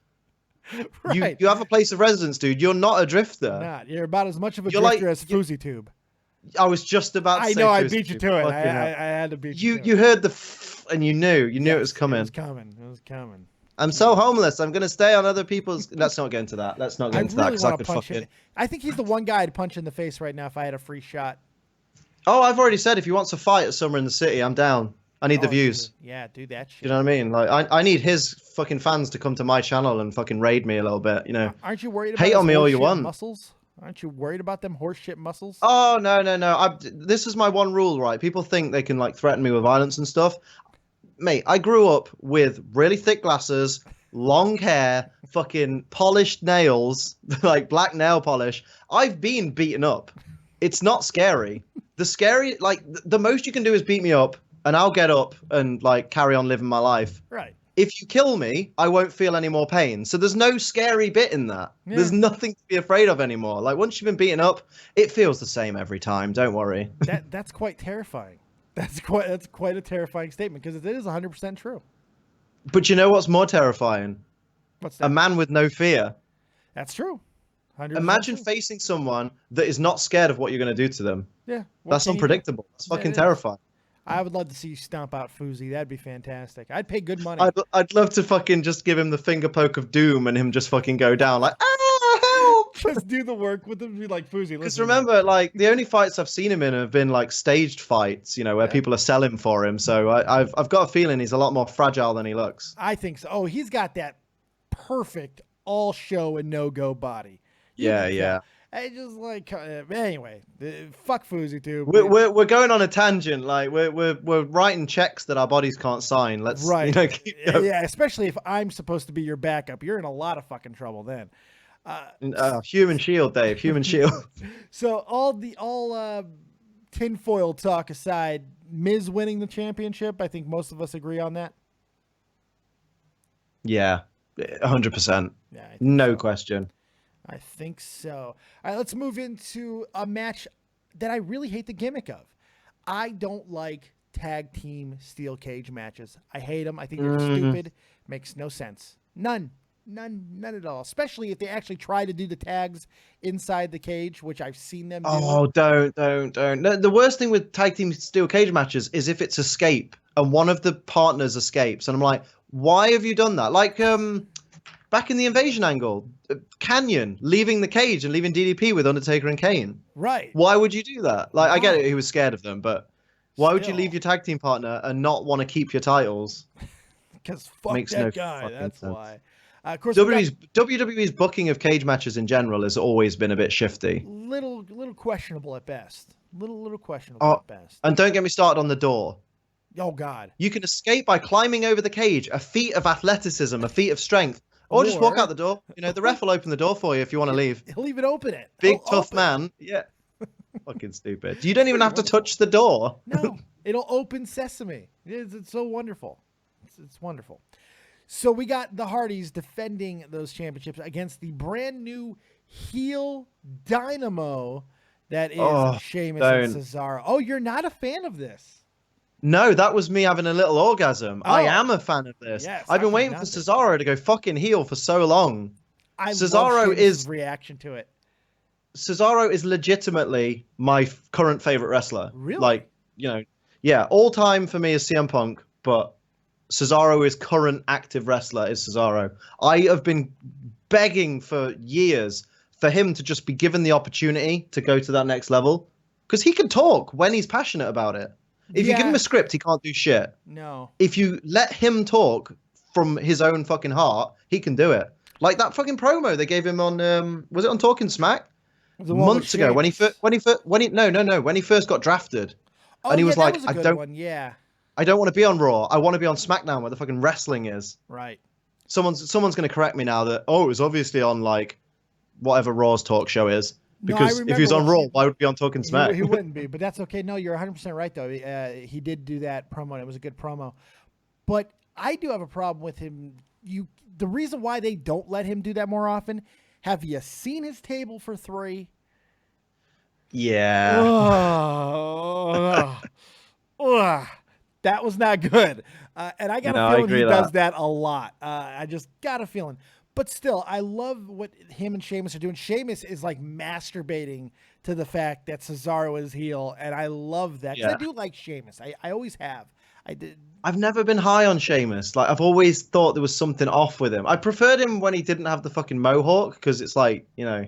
Right. You have a place of residence, dude. You're not a drifter. You're about as much of a drifter as Fuzzy Tube. I was just about to say I beat you to it. I had to beat you. You heard the and you knew it was coming. It was coming. I'm so homeless. I'm gonna stay on other people's. Let's not get into that. Let's not get into that because I could fucking. I think he's the one guy I'd punch in the face right now if I had a free shot. Oh, I've already said if he wants a fight at Summer in the City, I'm down. I need the views. Dude. Yeah, do that shit. You know what I mean? Like, I need his fucking fans to come to my channel and fucking raid me a little bit. You know? Aren't you worried about hate on me all you want? Muscles? Aren't you worried about them horseshit muscles? Oh no! This is my one rule, right? People think they can like threaten me with violence and stuff. Mate, I grew up with really thick glasses, long hair, fucking polished nails, like black nail polish. I've been beaten up. It's not scary. The most you can do is beat me up, and I'll get up and like carry on living my life. Right. If you kill me, I won't feel any more pain. So there's no scary bit in that. Yeah. There's nothing to be afraid of anymore. Like once you've been beaten up, it feels the same every time. Don't worry. That's quite terrifying. That's quite a terrifying statement because it is 100% true. But you know what's more terrifying? What's that? A man with no fear. That's true. Imagine facing someone that is not scared of what you're going to do to them. Yeah. That's unpredictable. That's fucking terrifying. I would love to see you stomp out Fuzzy. That'd be fantastic. I'd pay good money. I'd love to fucking just give him the finger poke of doom and him just fucking go down like, ah, help! Just do the work with them. Be like, Fuzi, Because listen. remember, like, the only fights I've seen him in have been like staged fights, you know, where people are selling for him. So I've got a feeling he's a lot more fragile than he looks. I think so. Oh, he's got that perfect all show and no go body. Yeah. I just like anyway. Fuck Fuzi too. We're going on a tangent. Like we're writing checks that our bodies can't sign. Let's keep going. Yeah, especially if I'm supposed to be your backup, you're in a lot of fucking trouble then. Human shield, Dave. Human shield. So all tinfoil talk aside, Miz winning the championship. I think most of us agree on that. Yeah, 100%. Yeah, no question. I think so. All right, let's move into a match that I really hate the gimmick of. I don't like tag team steel cage matches. I hate them. I think they're stupid. Makes no sense. None at all. Especially if they actually try to do the tags inside the cage, which I've seen them do. Oh, don't. No, the worst thing with tag team steel cage matches is if it's escape and one of the partners escapes. And I'm like, why have you done that? Like, back in the Invasion angle, Canyon leaving the cage and leaving DDP with Undertaker and Kane. Right. Why would you do that? Like, I get it, he was scared of them, but why would you leave your tag team partner and not want to keep your titles? Because fuck Makes that no guy. That's sense. why. Of course, WWE's booking of cage matches in general has always been a bit shifty. Little questionable at best. Little questionable at best. And don't get me started on the door. Oh God. You can escape by climbing over the cage, a feat of athleticism, a feat of strength. Or just walk out the door. You know, the ref will open the door for you if you want to leave. He'll even open it. Big tough man. Yeah. Fucking stupid. You don't even have to touch the door. No, it'll open sesame. It's so wonderful. It's wonderful. So we got the Hardys defending those championships against the brand new heel dynamo that is Sheamus and Cesaro. Oh, you're not a fan of this? No, that was me having a little orgasm. I am a fan of this. Yes, I've been waiting for Cesaro to go fucking heel for so long. Cesaro is reaction to it. Cesaro is legitimately my current favorite wrestler. Really? Like, you know, yeah, all time for me is CM Punk, but Cesaro is current active wrestler is Cesaro. I have been begging for years for him to just be given the opportunity to go to that next level because he can talk when he's passionate about it. If you give him a script, he can't do shit. No. If you let him talk from his own fucking heart, he can do it. Like that fucking promo they gave him on, was it on Talking Smack? Months ago when he first got drafted, and he was like, I don't want to be on Raw. I want to be on SmackDown where the fucking wrestling is. Right. Someone's going to correct me now that it was obviously on like whatever Raw's talk show is. Because if he was on Raw, why would he be on Talking Smack? He wouldn't be, but that's okay. No, you're 100% right, though. He did do that promo, and it was a good promo. But I do have a problem with him. The reason why they don't let him do that more often, have you seen his table for 3? Yeah. That was not good. And I got a feeling he does that a lot. I just got a feeling. But still, I love what him and Sheamus are doing. Sheamus is like masturbating to the fact that Cesaro is heel, and I love that. Because I do like Sheamus. I always have. I've never been high on Sheamus. Like, I've always thought there was something off with him. I preferred him when he didn't have the fucking mohawk, because it's like, you know,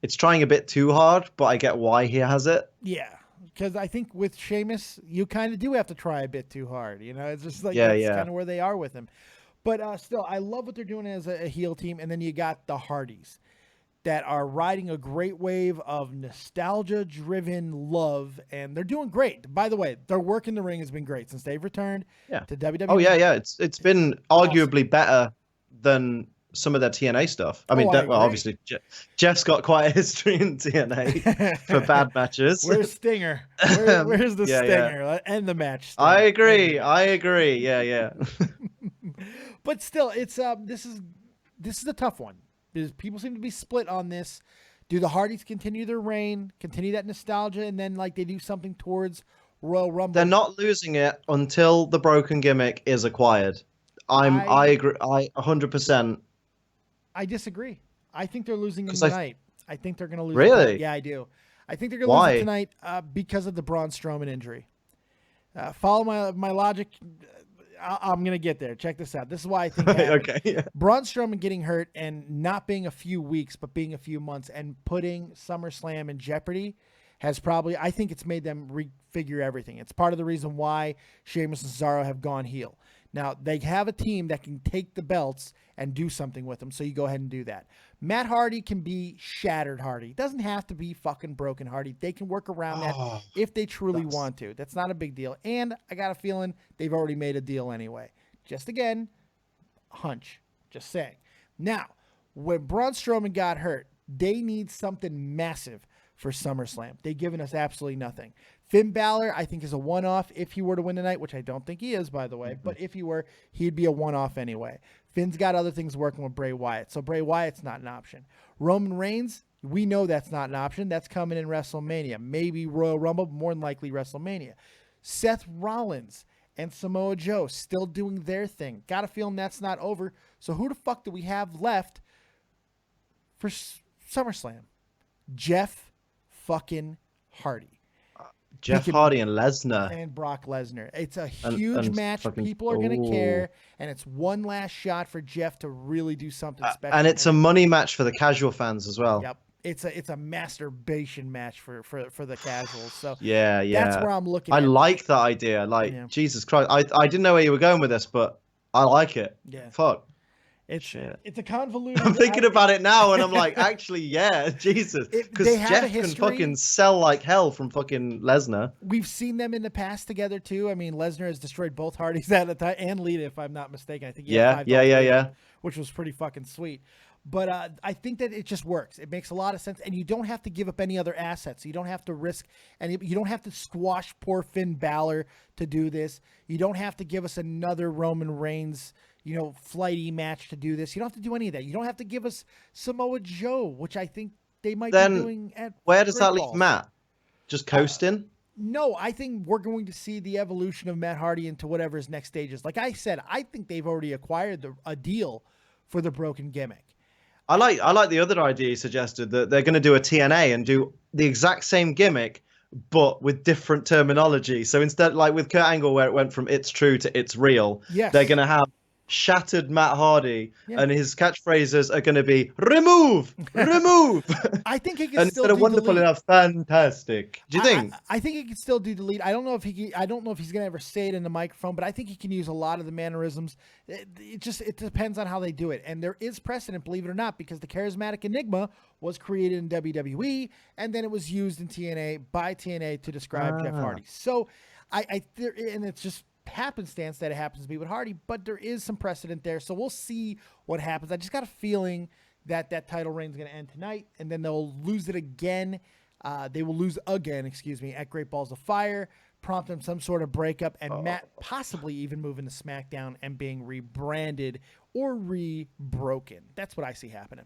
it's trying a bit too hard, but I get why he has it. Yeah. Because I think with Sheamus, you kind of do have to try a bit too hard. You know, it's just like that's kind of where they are with him. But still, I love what they're doing as a heel team. And then you got the Hardys that are riding a great wave of nostalgia-driven love, and they're doing great. By the way, their work in the ring has been great since they've returned to WWE. Oh, yeah. It's been arguably better than some of their TNA stuff. I mean, obviously, Jeff's got quite a history in TNA for bad matches. Where's Stinger? Where's the Stinger? Yeah. End the match. Stinger. I agree. Yeah. But still, it's this is a tough one because people seem to be split on this. Do the Hardys continue their reign, continue that nostalgia, and then like they do something towards Royal Rumble? They're not losing it until the broken gimmick is acquired. I agree. 100%. I disagree. I think they're losing him tonight. I think they're going to lose. Really? Yeah, I do. I think they're going to lose it tonight because of the Braun Strowman injury. Follow my logic. I'm going to get there. Check this out. This is why I think Okay. Yeah. Braun Strowman getting hurt and not being a few weeks, but being a few months and putting SummerSlam in jeopardy has probably, I think it's made them refigure everything. It's part of the reason why Sheamus and Cesaro have gone heel. Now, they have a team that can take the belts and do something with them, so you go ahead and do that. Matt Hardy can be shattered Hardy. It doesn't have to be fucking broken Hardy. They can work around that if they truly want to. That's not a big deal. And I got a feeling they've already made a deal anyway. Just again, hunch. Just saying. Now, when Braun Strowman got hurt, they need something massive for SummerSlam. They've given us absolutely nothing. Finn Balor, I think, is a one-off if he were to win tonight, which I don't think he is, by the way. But if he were, he'd be a one-off anyway. Finn's got other things working with Bray Wyatt, so Bray Wyatt's not an option. Roman Reigns, we know that's not an option. That's coming in WrestleMania. Maybe Royal Rumble, more than likely WrestleMania. Seth Rollins and Samoa Joe still doing their thing. Got a feeling that's not over. So who the fuck do we have left for SummerSlam? Jeff fucking Hardy. Jeff Hardy and Lesnar. And Brock Lesnar. It's a huge match. People are going to care. And it's one last shot for Jeff to really do something special. And it's a money match for the casual fans as well. Yep. It's a masturbation match for the casuals. So yeah. That's where I'm looking at. I like that idea. Like, Jesus Christ. I didn't know where you were going with this, but I like it. Yeah. Fuck. It's a convoluted. I'm thinking about it now, and I'm like, actually, yeah, Jesus, because Jeff can fucking sell like hell from fucking Lesnar. We've seen them in the past together too. I mean, Lesnar has destroyed both Hardys at a time, and Lita, if I'm not mistaken. I think yeah, which was pretty fucking sweet. But I think that it just works. It makes a lot of sense, and you don't have to give up any other assets. You don't have to risk, and you don't have to squash poor Finn Balor to do this. You don't have to give us another Roman Reigns, flighty match to do this. You don't have to do any of that. You don't have to give us Samoa Joe, which I think they might be doing at where does that leave Matt? Just coasting? No, I think we're going to see the evolution of Matt Hardy into whatever his next stage is. Like I said, I think they've already acquired a deal for the broken gimmick. I like the other idea you suggested, that they're going to do a TNA and do the exact same gimmick, but with different terminology. So instead, like with Kurt Angle, where it went from "it's true" to "it's real," they're going to have shattered Matt Hardy, and his catchphrases are going to be remove. I think he can still do wonderful delete. Enough, fantastic. Do you think? I think he can still do delete. I don't know if he's going to ever say it in the microphone, but I think he can use a lot of the mannerisms. It depends on how they do it, and there is precedent, believe it or not, because the charismatic Enigma was created in WWE, and then it was used in TNA by TNA to describe Jeff Hardy. So and it's just happenstance that it happens to be with Hardy, but there is some precedent there, so we'll see what happens. I just got a feeling that title reign is going to end tonight, and then they'll lose it again. They will lose again, at Great Balls of Fire, prompting some sort of breakup, and Matt possibly even moving to SmackDown and being rebranded or re-broken. That's what I see happening.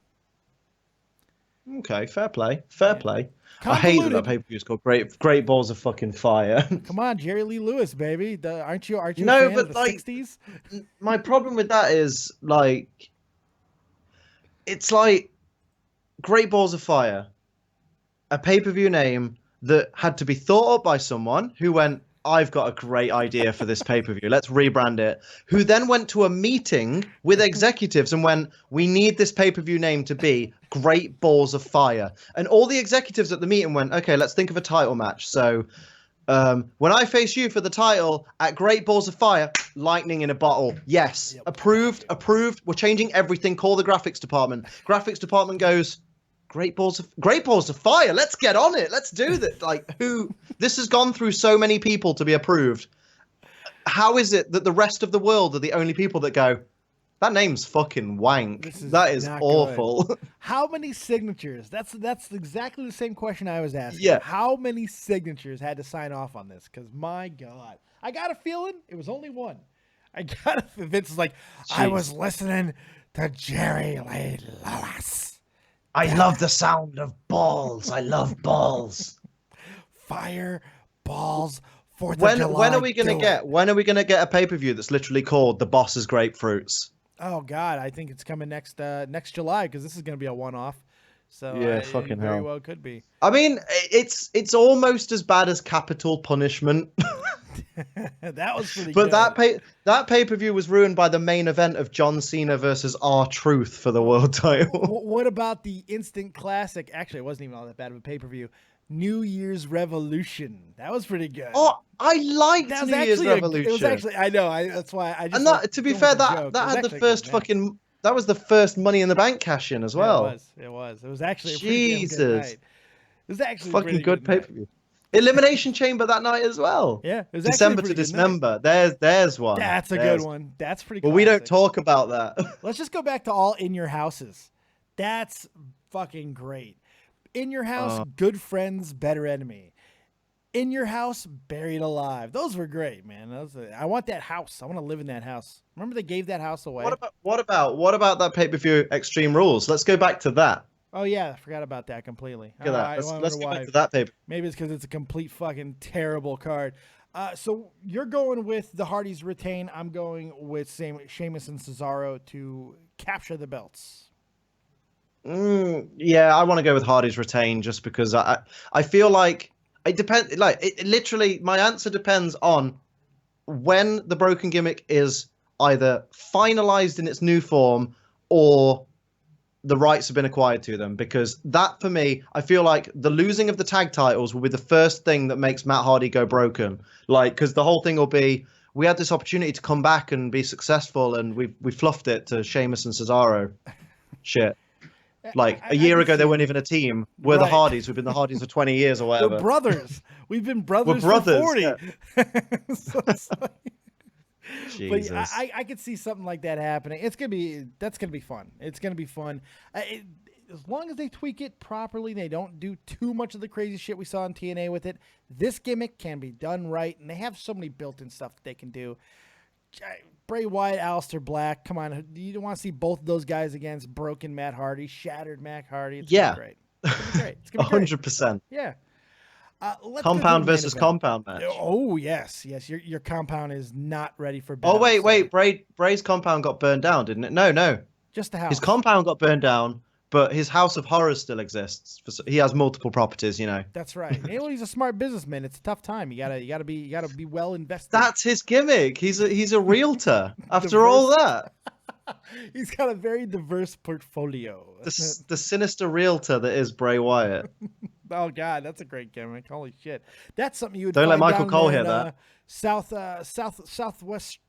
Okay, fair play. I hate that pay-per-view is called Great Balls of fucking Fire. Come on, Jerry Lee Lewis, baby. Aren't you a fan of the 60s? My problem with that is, like, it's like Great Balls of Fire, a pay-per-view name that had to be thought up by someone who went, I've got a great idea for this pay-per-view. Let's rebrand it. Who then went to a meeting with executives and went, we need this pay-per-view name to be Great Balls of Fire. And all the executives at the meeting went, okay, let's think of a title match. So when I face you for the title at Great Balls of Fire, lightning in a bottle. Yes. Yep. Approved. We're changing everything. Call the graphics department. Graphics department goes, Great Balls of Fire. Let's get on it. Let's do that. Like, this has gone through so many people to be approved. How is it that the rest of the world are the only people that go, that name's fucking wank. That is awful. Good. How many signatures? That's exactly the same question I was asking. Yeah. How many signatures had to sign off on this? Because my God, I got a feeling it was only one. Vince is like, jeez. I was listening to Jerry Lee Lewis. I love the sound of balls. I love balls. Fire, balls, 4th of July. When are we gonna get a pay-per-view that's literally called The Boss's Grapefruits? Oh God, I think it's coming next July, because this is gonna be a one-off. So yeah, fucking hell. Very well could be. I mean, it's almost as bad as Capital Punishment. That was pretty But good. that pay-per-view was ruined by the main event of John Cena versus R-Truth for the world title. What about the instant classic? Actually, it wasn't even all that bad of a pay-per-view. New Year's Revolution. That was pretty good. Oh, I liked New Year's Revolution. It was actually, I know, that's why I just. And that, to be fair, that had the first fucking. That was the first Money in the Bank cash in as well. It was. It was actually a pretty damn good night. It was actually fucking good pay-per-view. Elimination Chamber that night as well. Yeah, it was December to Dismember. There's one. That's a good one. That's pretty. Well, we don't talk about that. Let's just go back to all In Your Houses. That's fucking great. In Your House, Good Friends, Better Enemy. In Your House, Buried Alive. Those were great, man. I want that house. I want to live in that house. Remember they gave that house away? What about that pay-per-view Extreme Rules? Let's go back to that. Oh yeah, I forgot about that completely. Look at that. Let's go back to that paper. Maybe it's because it's a complete fucking terrible card. So you're going with the Hardys retain. I'm going with Sheamus and Cesaro to capture the belts. Yeah, I want to go with Hardys retain just because I feel like it depends. Like it literally, my answer depends on when the broken gimmick is either finalized in its new form or the rights have been acquired to them, because that, for me, I feel like the losing of the tag titles will be the first thing that makes Matt Hardy go broken. Like, because the whole thing will be, we had this opportunity to come back and be successful, and we fluffed it to Sheamus and Cesaro. Shit. Like, a year ago, they weren't even a team. We're the Hardys. We've been the Hardys for 20 years or whatever. We're brothers. We've been brothers for 40. Yeah. So it's like... Jesus. But I could see something like that happening. That's gonna be fun. It's gonna be fun. As long as they tweak it properly, they don't do too much of the crazy shit we saw in TNA with it. This gimmick can be done right, and they have so many built-in stuff that they can do. Bray Wyatt, Aleister Black. Come on, you don't want to see both of those guys against broken Matt Hardy, shattered Matt Hardy. It's gonna be great. It's gonna be great. It's gonna be 100%. Yeah. Compound versus compound match. Oh yes. Your compound is not ready for battle. Oh wait. Bray's compound got burned down, didn't it? No. Just the house. His compound got burned down, but his House of Horrors still exists. He has multiple properties, you know. That's right. He's a smart businessman. It's a tough time. You gotta be well invested. That's his gimmick. He's a realtor. After all that. He's got a very diverse portfolio. The sinister realtor that is Bray Wyatt. Oh God, that's a great gimmick! Holy shit, that's something you would don't find let Michael Cole in, hear that. Southwest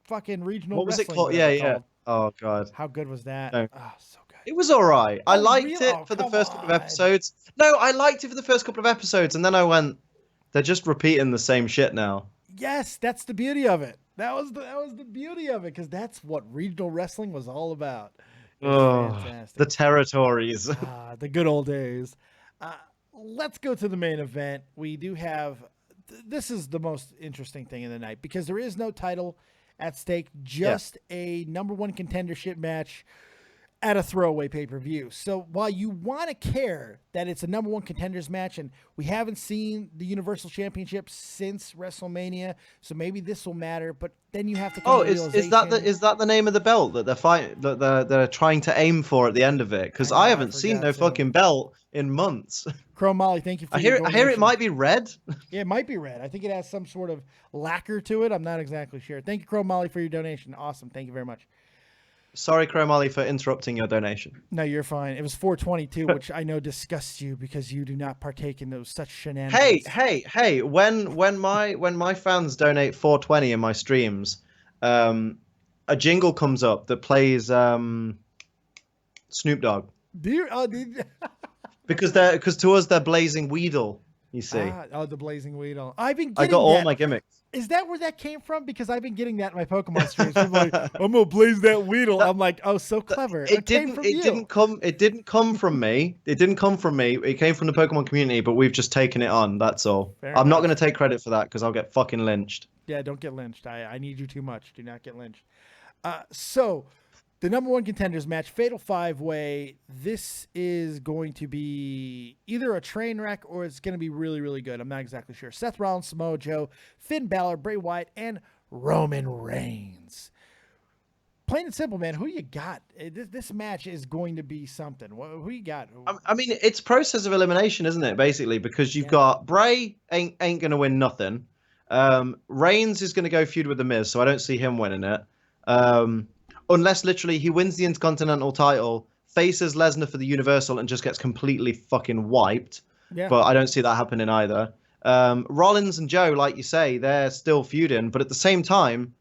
fucking regional. What was it called? Yeah. Oh God, how good was that? No. Oh, so good. It was all right. I liked it for the first couple of episodes. No, I liked it for the first couple of episodes, and then I went, they're just repeating the same shit now. Yes, that's the beauty of it. That was the beauty of it, because that's what regional wrestling was all about. Fantastic. The territories. The good old days. Let's go to the main event. We do have, this is the most interesting thing in the night, because there is no title at stake, just a number one contendership match at a throwaway pay-per-view. So while you want to care that it's a number one contenders match, and we haven't seen the Universal Championship since WrestleMania, so maybe this will matter, but then you have to come to realization. Is that the name of the belt that they're trying to aim for at the end of it? Because I haven't seen no fucking belt in months. Chrome Molly, thank you for I hear it might be red. Yeah, it might be red. I think it has some sort of lacquer to it. I'm not exactly sure. Thank you, Chrome Molly, for your donation. Awesome. Thank you very much. Sorry, Chrome Molly, for interrupting your donation. No, you're fine. It was 422, which I know disgusts you because you do not partake in those such shenanigans. Hey! When my fans donate 420 in my streams, a jingle comes up that plays Snoop Dogg. Because to us they're Blazing Weedle. You see? The Blazing Weedle. I got all my gimmicks. Is that where that came from? Because I've been getting that in my Pokemon streams. People are like, I'm gonna blaze that Weedle. I'm like, oh, so clever. It didn't come from me. It didn't come from me. It came from the Pokemon community, but we've just taken it on. That's all. I'm not gonna take credit for that because I'll get fucking lynched. Yeah, don't get lynched. I need you too much. Do not get lynched. So the number one contenders match, Fatal 5-Way. This is going to be either a train wreck or it's going to be really, really good. I'm not exactly sure. Seth Rollins, Samoa Joe, Finn Balor, Bray Wyatt, and Roman Reigns. Plain and simple, man. Who you got? This match is going to be something. Who you got? I mean, it's process of elimination, isn't it? Basically, because you've got Bray ain't going to win nothing. Reigns is going to go feud with The Miz, so I don't see him winning it. Unless literally he wins the Intercontinental title, faces Lesnar for the Universal, and just gets completely fucking wiped. Yeah. But I don't see that happening either. Rollins and Joe, like you say, they're still feuding, but at the same time,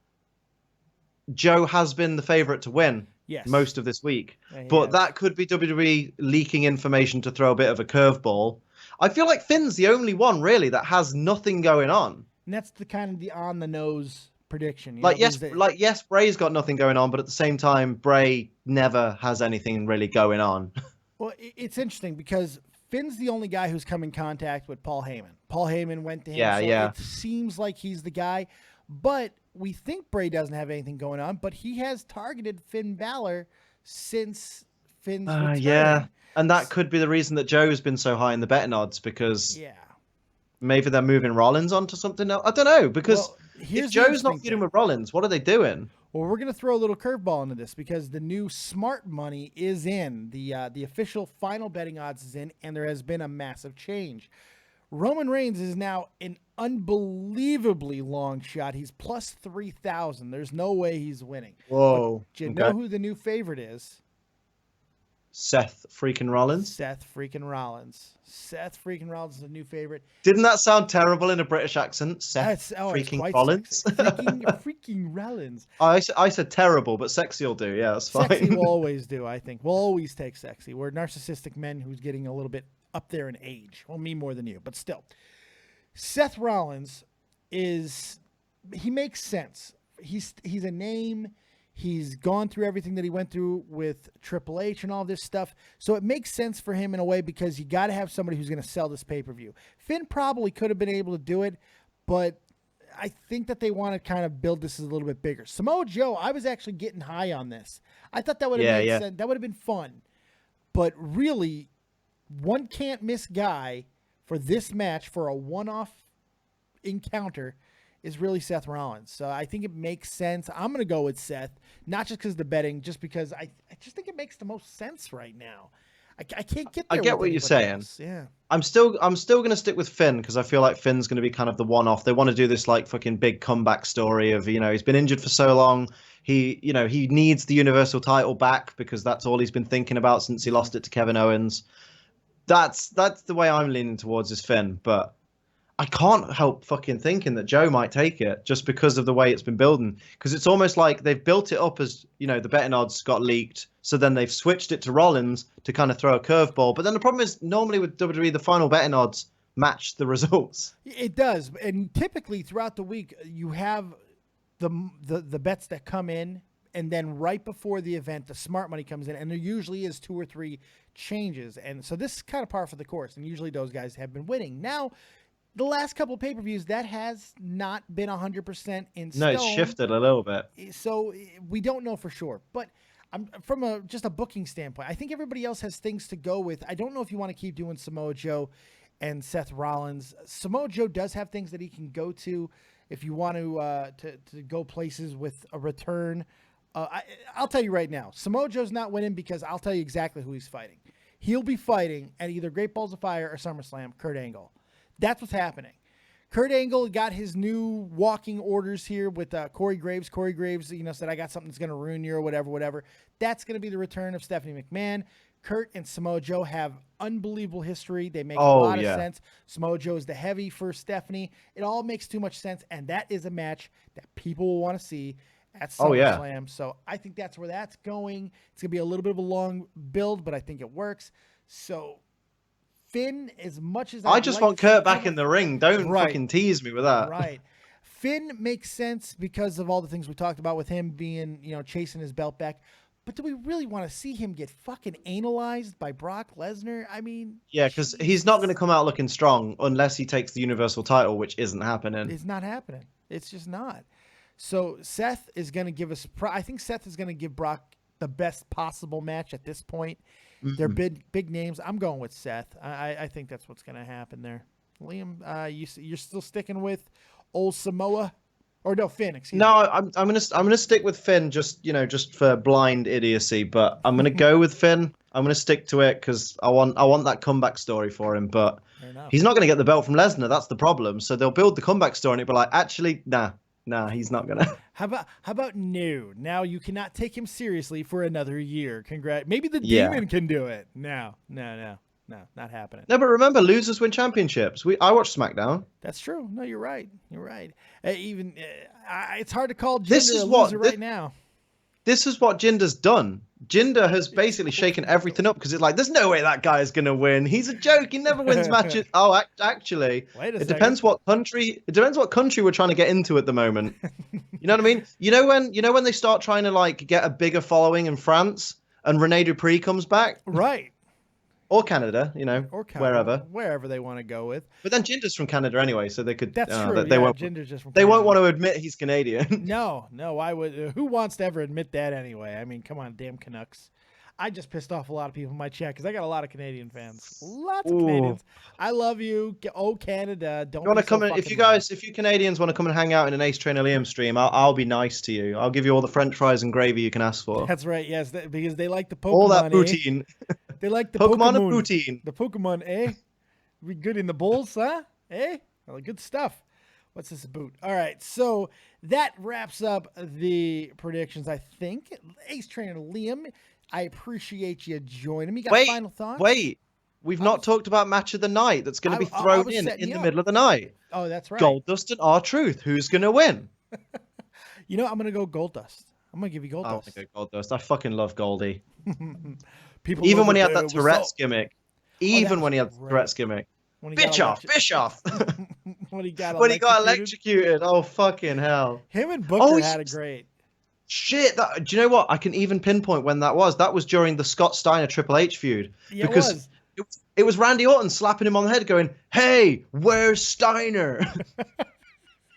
Joe has been the favorite to win most of this week. But that could be WWE leaking information to throw a bit of a curveball. I feel like Finn's the only one, really, that has nothing going on. And that's the kind of the on-the-nose prediction. Yes, Bray's got nothing going on, but at the same time, Bray never has anything really going on. Well, it's interesting because Finn's the only guy who's come in contact with Paul Heyman. Paul Heyman went to him, it seems like he's the guy. But we think Bray doesn't have anything going on, but he has targeted Finn Balor since Finn's return. Yeah, and that could be the reason that Joe's been so high in the betting odds, because maybe they're moving Rollins onto something else. I don't know, because if Joe's not feuding with Rollins, what are they doing? Well, we're going to throw a little curveball into this because the new smart money is in. The official final betting odds is in, and there has been a massive change. Roman Reigns is now an unbelievably long shot. He's plus 3,000. There's no way he's winning. Whoa. But do you know who the new favorite is? Seth freaking Rollins. Seth freaking Rollins. Seth freaking Rollins is the new favorite. Didn't that sound terrible in a British accent? Seth freaking Rollins. freaking Rollins. I said terrible, but sexy will do. Yeah, that's fine. Sexy will always do, I think. We'll always take sexy. We're narcissistic men who's getting a little bit up there in age. Well, me more than you, but still. Seth Rollins he makes sense. He's a name. He's gone through everything that he went through with Triple H and all this stuff. So it makes sense for him in a way because you got to have somebody who's going to sell this pay-per-view. Finn probably could have been able to do it, but I think that they want to kind of build this a little bit bigger. Samoa Joe, I was actually getting high on this. I thought that would have made sense. That would have been fun. But really, one can't miss guy for this match for a one-off encounter is really Seth Rollins. So I think it makes sense. I'm going to go with Seth, not just because of the betting, just because I just think it makes the most sense right now. I can't get there. I get what you're saying. Else. Yeah. I'm still going to stick with Finn because I feel like Finn's going to be kind of the one-off. They want to do this like fucking big comeback story of, he's been injured for so long. He needs the Universal title back because that's all he's been thinking about since he lost it to Kevin Owens. That's the way I'm leaning towards is Finn, but I can't help fucking thinking that Joe might take it just because of the way it's been building. Because it's almost like they've built it up as, the betting odds got leaked. So then they've switched it to Rollins to kind of throw a curveball. But then the problem is normally with WWE, the final betting odds match the results. It does. And typically throughout the week, you have the bets that come in. And then right before the event, the smart money comes in. And there usually is 2 or 3 changes. And so this is kind of par for the course. And usually those guys have been winning. Now, the last couple of pay-per-views, that has not been 100% in stone. No, it's shifted a little bit. So we don't know for sure. But from just a booking standpoint, I think everybody else has things to go with. I don't know if you want to keep doing Samoa Joe and Seth Rollins. Samoa Joe does have things that he can go to if you want to go places with a return. I'll tell you right now, Samoa Joe's not winning because I'll tell you exactly who he's fighting. He'll be fighting at either Great Balls of Fire or SummerSlam, Kurt Angle. That's what's happening. Kurt Angle got his new walking orders here with Corey Graves. Corey Graves, said, I got something that's going to ruin you or whatever. That's going to be the return of Stephanie McMahon. Kurt and Samoa Joe have unbelievable history. They make a lot of sense. Samoa Joe is the heavy for Stephanie. It all makes too much sense, and that is a match that people will want to see at SummerSlam. So I think that's where that's going. It's going to be a little bit of a long build, but I think it works. So Finn, as much as I just want Kurt back in the ring. Don't fucking tease me with that. Right. Finn makes sense because of all the things we talked about with him being, chasing his belt back. But do we really want to see him get fucking analyzed by Brock Lesnar? I mean... Yeah, because he's not going to come out looking strong unless he takes the Universal title, which isn't happening. It's not happening. It's just not. So Seth is going to give us... I think Seth is going to give Brock the best possible match at this point. Mm-hmm. They're big names. I'm going with Seth. I think that's what's going to happen there. Liam, you're still sticking with old Samoa? Or no, Finn, excuse me. No, I'm gonna stick with Finn just for blind idiocy, but I'm gonna go with Finn I'm going to stick to it because I want that comeback story for him. But he's not going to get the belt from Lesnar. That's the problem. So they'll build the comeback story and it'll be like, actually, nah, he's not going to. How about no? Now you cannot take him seriously for another year. Maybe the Demon can do it. No, not happening. No, but remember, losers win championships. I watched SmackDown. That's true. No, you're right. It's hard to call Jinder a loser right now. This is what Jinder's done. Jinder has basically shaken everything up because it's like, there's no way that guy is going to win. He's a joke. He never wins matches. Oh, actually, it depends what country. It depends what country we're trying to get into at the moment. You know what I mean? You know when they start trying to like get a bigger following in France and Rene Dupree comes back, right? Or Canada, or wherever they want to go with. But then Jinder's from Canada anyway, so they could. That's true. Jinder's just from They Canada. won't want to admit he's Canadian. No. Why would? Who wants to ever admit that anyway? I mean, come on, damn Canucks. I just pissed off a lot of people in my chat because I got a lot of Canadian fans. Lots of Canadians. I love you. Oh, Canada. Don't you want to come in? If you Canadians want to come and hang out in an Ace Trainer Liam stream, I'll be nice to you. I'll give you all the French fries and gravy you can ask for. That's right. Yes, because they like the Pokemon. All that poutine. They like the Pokemon and poutine. The Pokemon, eh? We good in the bowls, huh? Eh? Well, good stuff. What's this about? All right, so that wraps up the predictions, I think. Ace Trainer Liam, I appreciate you joining me. Got final thoughts? Wait. We've not talked about match of the night that's going to be thrown in the middle of the night. Oh, that's right. Goldust and R-Truth. Who's going to win? I'm going to go Goldust. I'm going to give you Goldust. I'm going to go Goldust. I fucking love Goldie. Even when he had that Tourette's gimmick. When he had the Tourette's gimmick. Bischoff! When he got electrocuted. Oh, fucking hell. Him and Booker had a great. Shit. Do you know what? I can even pinpoint when that was. That was during the Scott Steiner Triple H feud. Yeah, because it was Randy Orton slapping him on the head going, hey, where's Steiner?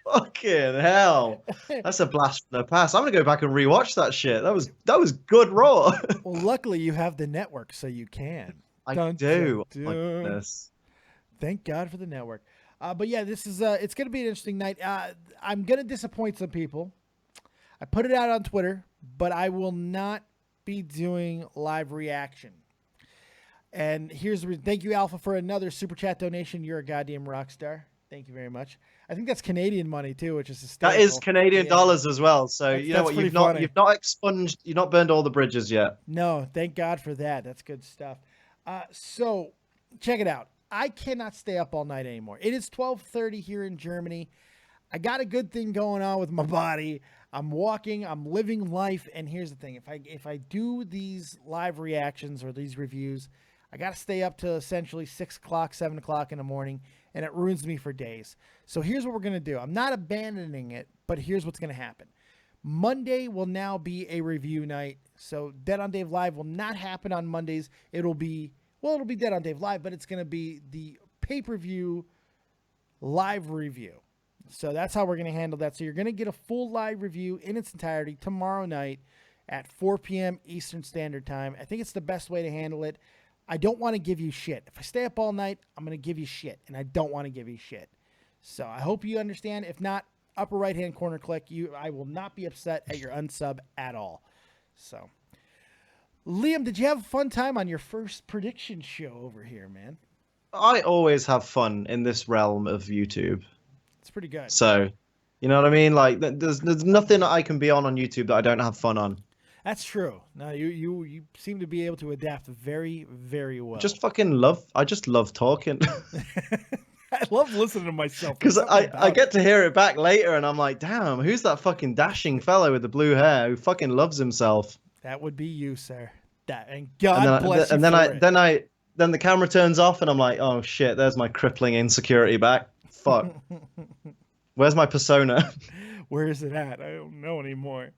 Fucking hell. That's a blast from the past. I'm going to go back and rewatch that shit. That was good Raw. Well, luckily you have the network, so you can. I do. Oh, my goodness. Thank God for the network. But yeah, this is it's going to be an interesting night. I'm going to disappoint some people. I put it out on Twitter, but I will not be doing live reaction. And here's the reason. Thank you, Alpha, for another super chat donation. You're a goddamn rock star. Thank you very much. I think that's Canadian money too, which is hysterical. That is Canadian dollars as well. So you know what? You've not expunged. You've not burned all the bridges yet. No, thank God for that. That's good stuff. So check it out. I cannot stay up all night anymore. It is 12:30 here in Germany. I got a good thing going on with my body. I'm walking. I'm living life. And here's the thing: if I do these live reactions or these reviews, I got to stay up to essentially 6 o'clock, 7 o'clock in the morning, and it ruins me for days. So here's what we're going to do. I'm not abandoning it, but here's what's going to happen. Monday will now be a review night. So Dead on Dave Live will not happen on Mondays. It'll be Dead on Dave Live, but it's going to be the pay-per-view live review. So that's how we're going to handle that. So you're going to get a full live review in its entirety tomorrow night at 4 p.m. Eastern Standard Time. I think it's the best way to handle it. I don't want to give you shit. If I stay up all night, I'm going to give you shit, and I don't want to give you shit. So I hope you understand. If not, upper right-hand corner click. I will not be upset at your unsub at all. So, Liam, did you have a fun time on your first prediction show over here, man? I always have fun in this realm of YouTube. It's pretty good. So, you know what I mean? Like, there's nothing I can be on YouTube that I don't have fun on. That's true. No, you seem to be able to adapt very, very well. I just love talking. I love listening to myself. Because I get to hear it back later and I'm like, damn, who's that fucking dashing fellow with the blue hair who fucking loves himself? That would be you, sir. And God bless you. And then the camera turns off and I'm like, oh shit, there's my crippling insecurity back. Fuck. Where's my persona? Where is it at? I don't know anymore.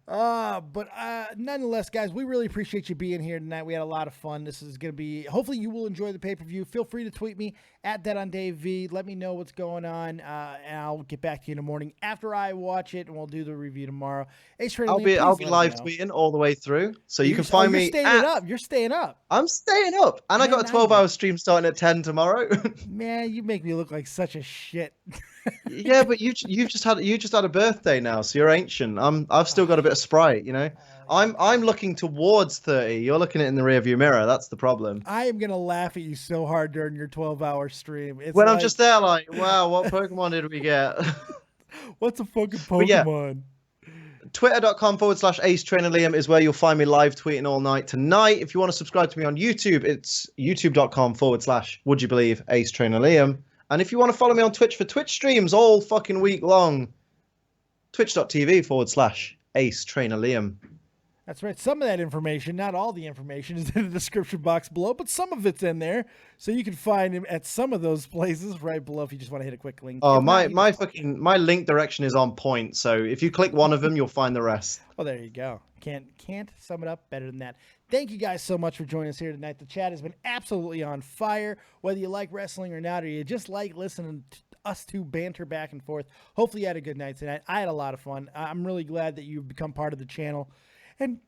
But nonetheless, guys, we really appreciate you being here tonight. We had a lot of fun. This is going to be, hopefully you will enjoy the pay-per-view. Feel free to tweet me at DeadOnDaveV. Let me know what's going on, and I'll get back to you in the morning after I watch it, and we'll do the review tomorrow. I'll be live tweeting all the way through, so you can find me. You're staying up. I'm staying up, and I got a 12-hour stream starting at 10 tomorrow. Man, you make me look like such a shit. Yeah, but you just had a birthday now, so you're ancient. I've still got a bit of Sprite, you know. I'm looking towards 30. You're looking at it in the rearview mirror. That's the problem. I am gonna laugh at you so hard during your 12-hour stream. It's when I'm just there, like, wow, what Pokemon did we get? What's a fucking Pokemon? Twitter.com/AceTrainerLiam is where you'll find me live tweeting all night tonight. If you want to subscribe to me on YouTube, it's youtube.com/would you believe AceTrainerLiam. And if you want to follow me on Twitch for Twitch streams all fucking week long, twitch.tv/AceTrainerLiam. That's right. Some of that information, not all the information, is in the description box below, but some of it's in there. So you can find him at some of those places right below if you just want to hit a quick link. Oh, my link direction is on point. So if you click one of them, you'll find the rest. Well, there you go. Can't sum it up better than that. Thank you guys so much for joining us here tonight. The chat has been absolutely on fire. Whether you like wrestling or not, or you just like listening to us two banter back and forth. Hopefully you had a good night tonight. I had a lot of fun. I'm really glad that you've become part of the channel. And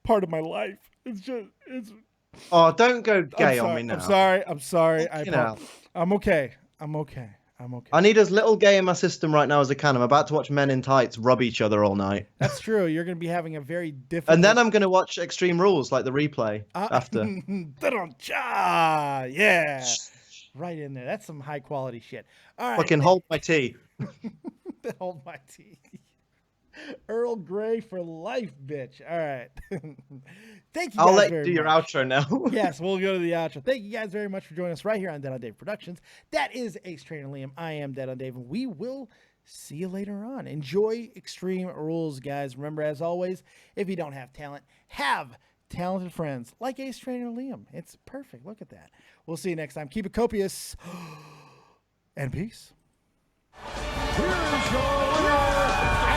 part of my life. Oh, don't go gay on me now. I'm sorry. I'm okay. I need as little gay in my system right now as I can. I'm about to watch men in tights rub each other all night. That's true. You're going to be having a very difficult... And then I'm going to watch Extreme Rules, like the replay, after. Yeah. Right in there. That's some high quality shit. All right. Fucking hold my tea. Hold my tea. Earl Grey for life, bitch. All right. Thank you guys. I'll let you do your outro now. Yes, we'll go to the outro. Thank you guys very much for joining us right here on Dead on Dave Productions. That is Ace Trainer Liam. I am Dead on Dave, and we will see you later on. Enjoy Extreme Rules, guys. Remember, as always, if you don't have talent, have talented friends like Ace Trainer Liam. It's perfect. Look at that. We'll see you next time. Keep it copious, and peace. Here's your winner,